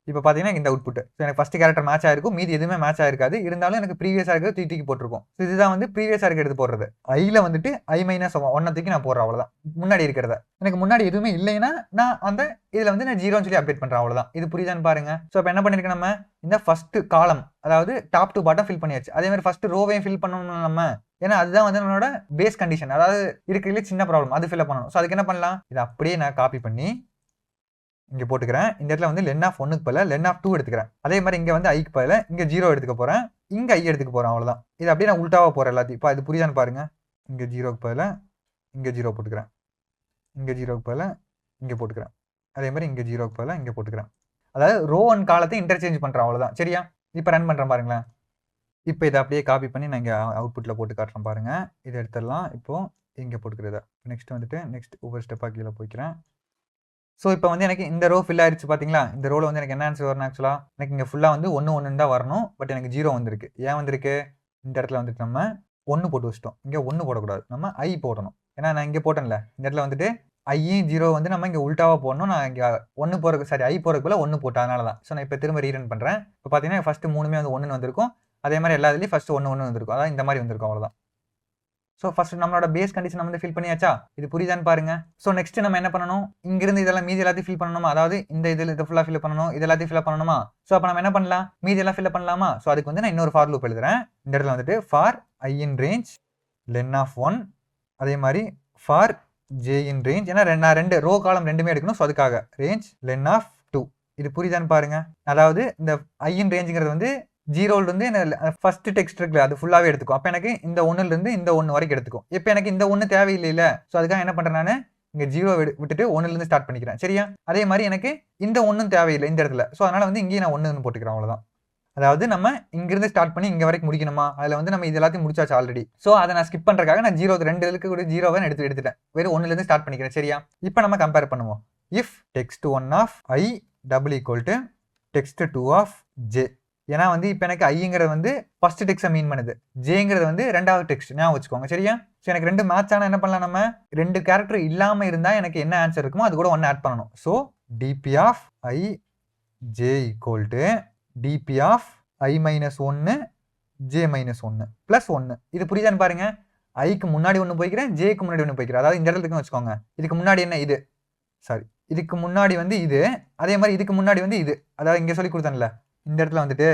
இப்போ பார்த்தீங்கன்னா இந்த அவுட்புட். ஸோ எனக்கு ஃபர்ஸ்ட் கேரக்டர் மேட்ச் ஆயிருக்கும், மீதி எதுவுமே மேட்ச் ஆயிருக்காது. இருந்தாலும் எனக்கு ப்ரீவியஸாக இருக்கிறது தூக்கி போட்டிருக்கும். ஸோ இதுதான் வந்து ப்ரீவியஸாக இருக்க எடுத்து போடுறது. ஐல வந்துட்டு I-1 தூக்கி நான் போடுறேன், அவ்வளோதான். முன்னாடி இருக்கிறத எனக்கு முன்னாடி எதுவுமே இல்லைன்னா நான் அந்த இதில் வந்து நான் 0ன்னு சொல்லி அப்டேட் பண்ணுறேன், அவ்வளோதான். இது புரியுதான்னு பாருங்க. ஸோ இப்போ என்ன பண்ணிருக்கேன், நம்ம இந்த ஃபர்ஸ்ட் காலம், அதாவது டாப் டு பாட்டம் ஃபில் பண்ணியாச்சு. அதே மாதிரி ஃபர்ஸ்ட் ரோவையும் ஃபில் பண்ணணும் நம்ம, ஏன்னா அதுதான் வந்து நம்மளோட பேஸ் கண்டிஷன், அதாவது இருக்கிறதுல சின்ன ப்ராப்ளம், அது ஃபில் பண்ணணும். ஸோ அதுக்கு என்ன பண்ணலாம், இதை அப்படியே நான் காப்பி பண்ணி இங்க போட்டுக்கிறேன். இந்த இடத்துல வந்து லென் ஆஃப் 1க்கு பதிலா லென் ஆஃப் 2 எடுத்துக்கிறேன். அதே மாதிரி இங்க வந்து ஐக்கு பதிலா இங்க 0 எடுத்துக்க போறேன், இங்க ஐ எடுத்துக்க போறேன், அவ்வளவுதான். இது அப்படியே நான் உல்டாவா போறேன் எல்லாத்தையும். இப்போ இது புரியுதான்னு பாருங்க. இங்க 0க்கு பதிலா இங்க 0 போட்டுக்கிறேன், இங்க 0க்கு பதிலா இங்க போட்டுக்கிறேன், அதே மாதிரி இங்க 0க்கு பதிலா இங்க போட்டுக்கிறேன். அதாவது ரோ அண்ட் காலத்தை இன்டர்சேஞ்ச் பண்றேன், அவ்வளவுதான். சரியா? இப்போ ரன் பண்றேன் பாருங்களேன். இப்போ இதை அப்படியே காப்பி பண்ணி நான் இங்க அவுட்புட்ல போட்டு காட்டுறேன் பாருங்க. இதை எடுத்துடலாம். இப்போ இங்க போட்டுக்கிறத நெக்ஸ்ட் வந்துட்டு ஒவ்வொரு ஸ்டெப்பா கீழே போய்க்கிறேன். ஸோ இப்போ வந்து எனக்கு இந்த ரோ ஃபில் ஆயிடுச்சு பார்த்தீங்களா? இந்த ரோவில் வந்து எனக்கு என்ன ஆன்சர் வரணும், ஆக்சுவலாக எனக்கு இங்கே ஃபுல்லாக வந்து 1 தான் வரணும். பட் எனக்கு 0 வந்திருக்கு. ஏன் வந்திருக்கு, இந்த இடத்துல வந்துட்டு நம்ம 1 போட்டு வச்சிட்டோம். இங்கே 1 போடக்கூடாது, நம்ம ஐ போடணும். ஏன்னா நான் இங்கே போட்டேன்ல, இந்த இடத்துல வந்துட்டு ஐயும் 0 வந்து நம்ம இங்கே உல்டாவாக போடணும். நான் இங்கே 1 போகிறதுக்கு, சாரி ஐ போகிறதுக்கு போல 1 போட்டேன், அதனால தான். ஸோ நான் இப்போ திரும்ப ரீரன் பண்ணுறேன். இப்போ பார்த்தீங்கன்னா ஃபர்ஸ்ட் 3மே வந்து 1 வந்திருக்கும். அதே மாதிரி எல்லா இதுலேயும் ஃபர்ஸ்ட் 1 வந்திருக்கும், அதாவது இந்த மாதிரி வந்திருக்கும், அவ்வளோதான். ஸோ ஃபர்ஸ்ட் நம்மளோட பேஸ் கண்டிஷன் நம்ம வந்து ஃபில் பண்ணியாச்சா? இது புரியுதான்னு பாருங்க. ஸோ நெக்ஸ்ட் நம்ம என்ன பண்ணணும், இங்கிருந்து இதெல்லாம் மீதி எல்லாத்தையும் ஃபில் பண்ணணுமா? அதாவது இந்த இதில் இதை ஃபுல்லாக ஃபில் பண்ணணும், இது எல்லாத்தையும் ஃபில் பண்ணணுமா? ஸோ அப்போ நம்ம என்ன பண்ணலாம், மீதி எல்லாம் ஃபில் பண்ணலாமா? ஸோ அதுக்கு வந்து நான் இன்னொரு ஃபார் லூப் எழுதுறேன். இந்த இடத்துல வந்துட்டு for I in range len of 1, அதே மாதிரி ஃபார் J in range, ஏன்னா நான் 2 ரோ காலம் 2மே எடுக்கணும். ஸோ அதுக்காக ரேஞ்ச் லென் ஆஃப் 2. இது புரியுதான்னு பாருங்க. அதாவது இந்த I in rangeங்கிறது வந்து 0ல இருந்து ஃபர்ஸ்ட் டெக்ஸ்ட் இருக்குல்ல, அது ஃபுல்லாவே எடுத்துக்கும். அப்போ எனக்கு இந்த 1ல இருந்து இந்த 1 வரைக்கும் எடுத்துக்கும். இப்போ எனக்கு இந்த 1 தேவையில்லையில, ஸோ அதுக்காக என்ன பண்றேன், நான் இங்க 0 விட்டுட்டு 1ல இருந்து ஸ்டார்ட் பண்ணிக்கிறேன். சரியா? அதே மாதிரி எனக்கு இந்த 1 தேவையில்லை இந்த இடத்துல. ஸோ அதனால வந்து இங்கேயும் நான் 1ன்னு போட்டுக்கிறேன், அவ்வளவுதான். அதாவது நம்ம இங்கிருந்து ஸ்டார்ட் பண்ணி இங்க வரைக்கும் முடிக்கணுமா? அதுல வந்து நம்ம இது எல்லாத்தையும் முடிச்சாச்சு ஆல்ரெடி. ஸோ அதை நான் ஸ்கிப் பண்றதுக்காக நான் 2 இருக்கக்கூடிய 0வை எடுத்துட்டேன். வெறும் 1ல இருந்து ஸ்டார்ட் பண்ணிக்கிறேன். சரியா? இப்போ நம்ம கம்பேர் பண்ணுவோம். If text1 of I = text2 of J. ஏன்னா வந்து இப்போ எனக்கு ஐங்கிறது வந்து ஃபர்ஸ்ட் டெக்ஸ்ட்டை மீன் பண்ணுது, ஜேங்கிறது வந்து 2வது டெக்ஸ்ட், ஞாபகம் வச்சுக்கோங்க. சரியா? ஸோ எனக்கு 2 மேட்ச் ஆனால் என்ன பண்ணலாம், நம்ம 2 கேரக்டர் இல்லாமல் இருந்தால் எனக்கு என்ன ஆன்சர் இருக்குமோ அது கூட 1 ஆட் பண்ணணும். So DP of i j = DP of I-1 J-1 + 1. இது புரியுதான்னு பாருங்க. ஐக்கு முன்னாடி 1 போய்க்கிறேன், ஜேக்கு முன்னாடி 1 போய்க்கிறேன். அதாவது இந்த இடத்துல வச்சுக்கோங்க. இதுக்கு முன்னாடி என்ன, இது சாரி, இதுக்கு முன்னாடி வந்து இது, அதே மாதிரி இதுக்கு முன்னாடி வந்து இது. அதாவது இங்கே சொல்லி கொடுத்தேன்ல, இந்த இடத்துல வந்துட்டு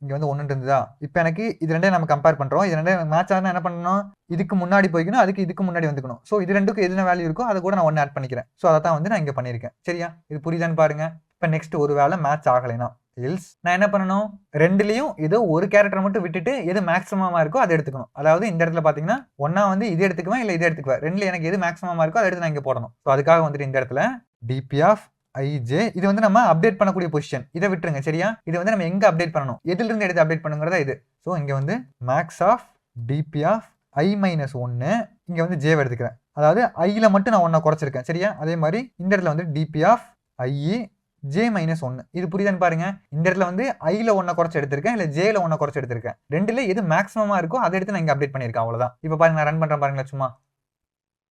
இங்கே வந்து 1 இருந்ததா. இப்போ எனக்கு இது 2 நம்ம கம்பேர் பண்ணுறோம். இது 2 மேட்ச் ஆனால் என்ன பண்ணணும், இதுக்கு முன்னாடி போய்க்கணும், இதுக்கு முன்னாடி வந்துக்கணும். ஸோ இது 2க்கும் எதுனா வேல்யூ இருக்கோ அதை கூட நான் 1 ஆட் பண்ணிக்கிறேன். ஸோ அதை தான் வந்து நான் இங்கே பண்ணியிருக்கேன். சரியா? இது புரியுதான்னு பாருங்க. இப்போ நெக்ஸ்ட் ஒரு வேளை மேட்ச் ஆகலைன்னா எல்ஸ் நான் என்ன பண்ணணும், 2லையும் ஏதோ ஒரு கேரக்டர் மட்டும் விட்டுட்டு எது மேக்ஸிமமாக இருக்கோ அதை எடுத்துக்கணும். அதாவது இந்த இடத்துல பார்த்தீங்கன்னா ஒன்னா வந்து இது எடுத்துக்குவேன், இல்லை இதை எடுத்துக்குவேன். 2ல எனக்கு எது மேக்ஸிமமாக இருக்கோ அதை எடுத்து நான் இங்கே போடணும். ஸோ அதுக்காக வந்துட்டு இந்த இடத்துல டிபி ஆஃப் IJ, இது வந்து நம்ம அப்டேட் பண்ணக்கூடிய பொசிஷன், இதை விட்டுருங்க. சரியா? இது வந்து நம்ம எங்க அப்டேட் பண்ணணும், எதுல இருந்து எடுத்து அப்டேட் பண்ணுங்கிறதா இது. ஸோ இங்க வந்து maths of DP of I-1, இங்க வந்து J எடுத்துக்கிறேன். அதாவது ஐல மட்டும் நான் 1 குறைச்சிருக்கேன். சரியா? அதே மாதிரி இந்த இடத்துல வந்து DP of i j minus 1. இது புரியுதான்னு பாருங்க. இந்த இடத்துல வந்து ஐல 1 குறைச்சு எடுத்திருக்கேன், இல்ல ஜேல 1 குறைச்சு எடுத்திருக்கேன். ரெண்டுல எது மேக்ஸிமமா இருக்கோ அதை எடுத்து நான் இங்க அப்டேட் பண்ணியிருக்கேன், அவ்வளவுதான். இப்போ பாருங்க நான் ரன் பண்றேன் பாருங்களேன் சும்மா.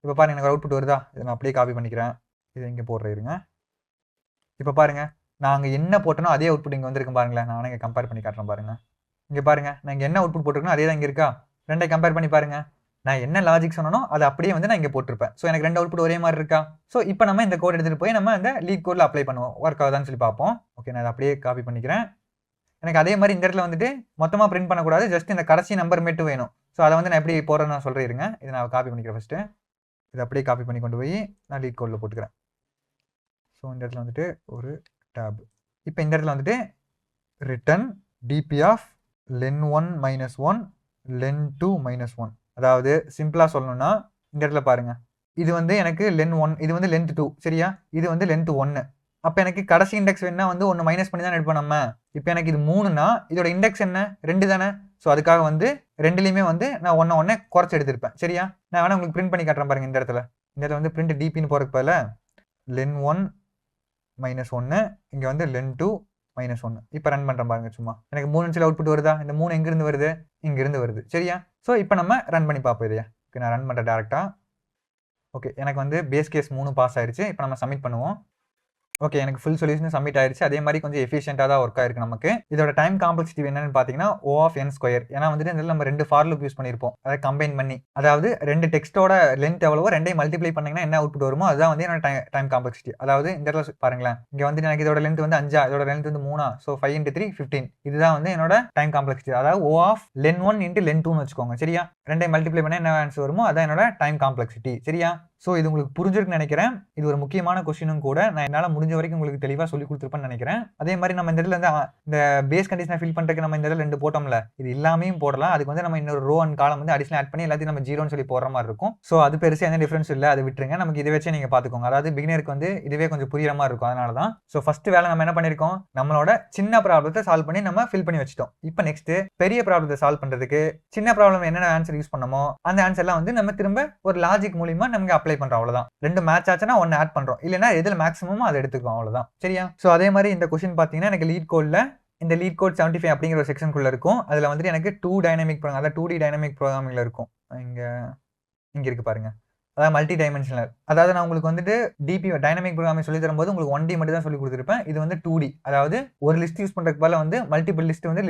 இப்போ பாருங்க எனக்கு அவுட்புட் வருதா? இதை நான் அப்படியே காப்பி பண்ணிக்கிறேன். இதை இங்க போடுறேன் இருங்க. இப்போ பாருங்க நான் அங்க என்ன போட்டனோ அதே அவுட்புட் இங்க வந்திருக்கு பாருங்களேன். நான் இங்க கம்பேர் பண்ணி காட்டுறேன் பாருங்க. இங்க பாருங்க நான் இங்க என்ன அவுட்புட் போட்டிருக்கேனோ அதே தான் இங்க இருக்கா? ரெண்டையும் கம்பேர் பண்ணி பாருங்க. நான் என்ன லாஜிக் சொன்னனோ அதை அப்படியே வந்து நான் இங்க போட்டிருப்பேன். ஸோ எனக்கு ரெண்டு அவுட்புட் ஒரே மாதிரி இருக்கா? ஸோ இப்போ நம்ம இந்த கோட் எடுத்துட்டு போய் நம்ம அந்த லீட் கோட்ல அப்ளை பண்ணுவோம். ஒர்க் ஆகுதான்னு சொல்லி பார்ப்போம். ஓகே நான் அதை அப்படியே காப்பி பண்ணிக்கிறேன். எனக்கு அதே மாதிரி இந்த இடத்துல வந்துட்டு மொத்தமாக பிரிண்ட் பண்ணக்கூடாது, ஜஸ்ட் இந்த கடைசி நம்பர் மட்டும் வேணும். ஸோ அதை வந்து நான் எப்படி போடுறேன்னு நான் சொல்றேன் இருங்க. இதை நான் காப்பி பண்ணிக்கிறேன் ஃபர்ஸ்ட். இதை அப்படியே காப்பி பண்ணி கொண்டு போய் நான் லீட் கோட்ல போட்டுக்கிறேன். ஸோ இந்த இடத்துல வந்துட்டு ஒரு டேப். இப்போ இந்த இடத்துல வந்துட்டு return DP of len1 minus 1 len2 minus 1. அதாவது சிம்பிளா சொல்லணும்னா இந்த இடத்துல பாருங்க, இது வந்து எனக்கு len1, இது வந்து length2 சரியா? இது வந்து length 1. அப்போ எனக்கு கடைசி இண்டெக்ஸ் வேணா வந்து ஒன்று மைனஸ் பண்ணி தான் எடுப்போம் நம்ம. இப்போ எனக்கு இது 3னா இதோட இண்டெக்ஸ் என்ன? 2 தானே. ஸோ அதுக்காக வந்து ரெண்டுலையுமே வந்து நான் ஒன்று குறைச்சி எடுத்திருப்பேன் சரியா? நான் வேணா உங்களுக்கு பிரிண்ட் பண்ணி காட்டுறேன் பாருங்க. இந்த இடத்துல வந்து பிரிண்ட் டிபின்னு போறதுக்கு பதிலா len1 மைனஸ் 1, இங்கே வந்து len2 மைனஸ் 1. இப்போ ரன் பண்ணுறேன் பாருங்க சும்மா. எனக்கு 3 நிமிஷத்தில் அவுட்புட் வருதா? இந்த 3 எங்கிருந்து வருது? இங்கிருந்து வருது சரியா? ஸோ இப்போ நம்ம ரன் பண்ணி பார்ப்போம் இதையா. ஓகே நான் ரன் பண்ணுறேன் டேரெக்டாக. ஓகே எனக்கு வந்து பேஸ் கேஸ் 3 பாஸ் ஆயிடுச்சு. இப்போ நம்ம சப்மிட் பண்ணுவோம். ஓகே எனக்கு ஃபுல் சொல்யூஷன் சப்மிட் ஆயிடுச்சு. அதே மாதிரி கொஞ்சம் எஃபிஷியண்டாக தான் ஒர்க் ஆயிருக்கு நமக்கு. இதோட டைம் காம்ப்ளெக்சிட்டி என்னன்னு பார்த்தீங்கன்னா O of n ஸ்கொயர். ஏன்னா வந்துட்டு இதில் நம்ம 2 ஃபார் லூப் யூஸ் பண்ணியிருப்போம், அதை கம்பைன் பண்ணி. அதாவது 2 டெக்ஸ்டோட லென்த் எவ்வளவோ 2ஐயும் மல்டிப்ளை பண்ணீங்கன்னா என்ன அவுட்புட் வருமோ அதுதான் வந்து என்னோட டைம் காம்ப்ளெக்சிட்டி. அதாவது இந்த இடத்துல பாருங்களேன், இங்கே வந்து எனக்கு இதோட லென்த் வந்து 5, இதோட லென்த் வந்து 3. ஸோ 5 × 3 15. இதுதான் வந்து என்னோட டைம் காம்ப்ளெக்சிட்டி. அதாவது O of len1 × len2ன்னு வச்சுக்கோங்க சரியா? 2ஐயும் மல்டிப்ளை பண்ண என்ன ஆன்சர் வருமோ அதான் என்னோட டைம் காம்ப்ளெக்சிட்டி சரியா? ஸோ இது உங்களுக்கு புரிஞ்சிருக்குன்னு நினைக்கிறேன். இது ஒரு முக்கியமான கொஸ்டினும் கூட. நான் என்னால் முடிஞ்ச வரைக்கும் உங்களுக்கு தெளிவாக சொல்லி கொடுத்துருப்பேன்னு நினைக்கிறேன். அதே மாதிரி நம்ம இந்த இடத்துல வந்து இந்த பேஸ் கண்டிஷனை ஃபில் பண்ணுறதுக்கு நம்ம இந்த இடத்துல 2 போட்டோம்ல, இது எல்லாமையும் போடலாம். அதுக்கு வந்து நம்ம இன்னொரு ரோ அண்ட் காலம் வந்து அடிஷனல் ஆட் பண்ணி எல்லாத்தையும் நம்ம 0ன்னு சொல்லி போடுற மாதிரி இருக்கும். ஸோ அது பெருசாக எந்த டிஃபரன்ஸ் இல்லை, அதை விட்டுருங்க. நமக்கு இதை வச்சே நீங்கள் பார்த்துக்கோங்க. அதாவது பிகினருக்கு வந்து இதுவே கொஞ்சம் புரியுற மாதிரி இருக்கும். அதனால தான். ஸோ ஃபர்ஸ்ட் வேலை நம்ம என்ன பண்ணியிருக்கோம், நம்மளோட சின்ன ப்ராப்ளத்தை சால்வ் பண்ணி நம்ம ஃபில் பண்ணி வச்சிட்டோம். இப்போ நெக்ஸ்ட் பெரிய ப்ராப்ளத்தை சால்வ் பண்ணுறதுக்கு சின்ன ப்ராப்ளம் என்னென்ன ஆன்சர் யூஸ் பண்ணமோ அந்த ஆன்சர்லாம் வந்து நம்ம திரும்ப ஒரு லாஜிக் மூலியமா நமக்கு அப்ளை பண்ணுறோம். அவ்வளோதான். 2 மேட்ச் ஆச்சுன்னா 1 ஆட் பண்றோம், இல்லைன்னா எதுல மேக்ஸிமமோ அதை எடுத்துக்குவோம். அவ்வளவுதான் சரியா? ஸோ அதே மாதிரி இந்த கொஸ்டின் பார்த்தீங்கன்னா எனக்கு லீட் கோட்ல இந்த லீட் கோட் 75 அப்படிங்கிற ஒரு செக்ஷனுக்குள்ள இருக்கும். அதுல வந்துட்டு எனக்கு 2 டைனமிக் ப்ரோக்ராம், அதாவது 2D டைனமிக் ப்ரோக்ராமிங்ல இருக்கும். இங்க இருக்கு பாருங்க, அதாவது மல்டி டைமென்ஷனல். அதாவது நான் உங்களுக்கு வந்துட்டு டிபி டைனமிக் ப்ரோக்ராமிங் சொல்லி தரும்போது உங்களுக்கு 1D மட்டும் தான் சொல்லி கொடுத்துருப்பேன். இது வந்து 2D, அதாவது ஒரு லிஸ்ட் யூஸ் பண்றதுக்கு பதிலா வந்து மல்டிபிள் லிஸ்ட் வந்து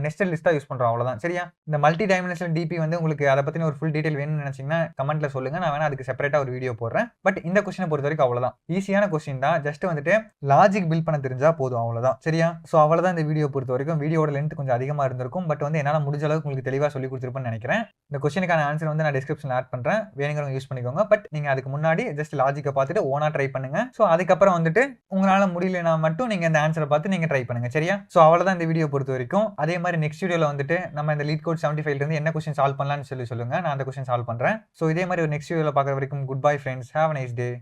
நெஸ்டட் லிஸ்டா யூஸ் பண்றோம். அவ்வளவுதான் சரியா? இந்த மல்டி டைமென்ஷனல் டிபி வந்து உங்களுக்கு அதை பத்தின ஒரு ஃபுல் டீடைல் வேணும்னு நினைச்சீங்கன்னா கமெண்ட்ல சொல்லுங்க, நான் வேணா அதுக்கு செப்பரேட்டா ஒரு வீடியோ போடுறேன். பட் இந்த கொஸ்டினை பொறுத்த வரைக்கும் அவ்வளவுதான், ஈஸியான கொஸ்டின் தான். ஜஸ்ட் வந்துட்டு லாஜிக் பில்ட் பண்ண தெரிஞ்சா போதும், அவ்வளவுதான் சரியா? ஸோ அவ்வளவுதான் இந்த வீடியோ பொறுத்த வரைக்கும். வீடியோட லென்த் கொஞ்சம் அதிகமா இருந்திருக்கும், பட் வந்து என்னால் முடிஞ்ச அளவுக்கு உங்களுக்கு தெளிவாக சொல்லி கொடுத்துருப்பேன்னு நினைக்கிறேன். இந்த கொஸ்டினுக்கான ஆன்சர் வந்து நான் டிஸ்கிரிப்ஷன்ல ஆட் பண்றேன், வேணுங்கிறவங்க யூஸ் பண்ணிக்கோங்க. பட் நீங்க அதுக்கு முன்னாடி ஜஸ்ட் லாஜிக்கை பார்த்துட்டு ஓனா ட்ரை பண்ணுங்க. ஸோ அதுக்கப்புறம் வந்துட்டு உங்களால முடியலனா மட்டும் நீங்க இந்த ஆன்சரை பார்த்து நீங்க ட்ரை பண்ணுங்க சரியா? ஸோ அவ்வளவுதான் இந்த வீடியோ பொறுத்த வரைக்கும். அதே மாதிரி நெக்ஸ்ட் வீடியோல வந்துட்டு நம்ம இந்த லீட் கோட் 75 இருந்து என்ன கொஸ்டின் சால்வ் பண்ணலாம்னு சொல்லுங்க, நான் அந்த கொஸ்டின் சால்வ் பண்றேன். ஸோ இதே மாதிரி ஒரு நெக்ஸ்ட் வீடியோல பார்க்குற வரைக்கும் good bye friends, have a nice day.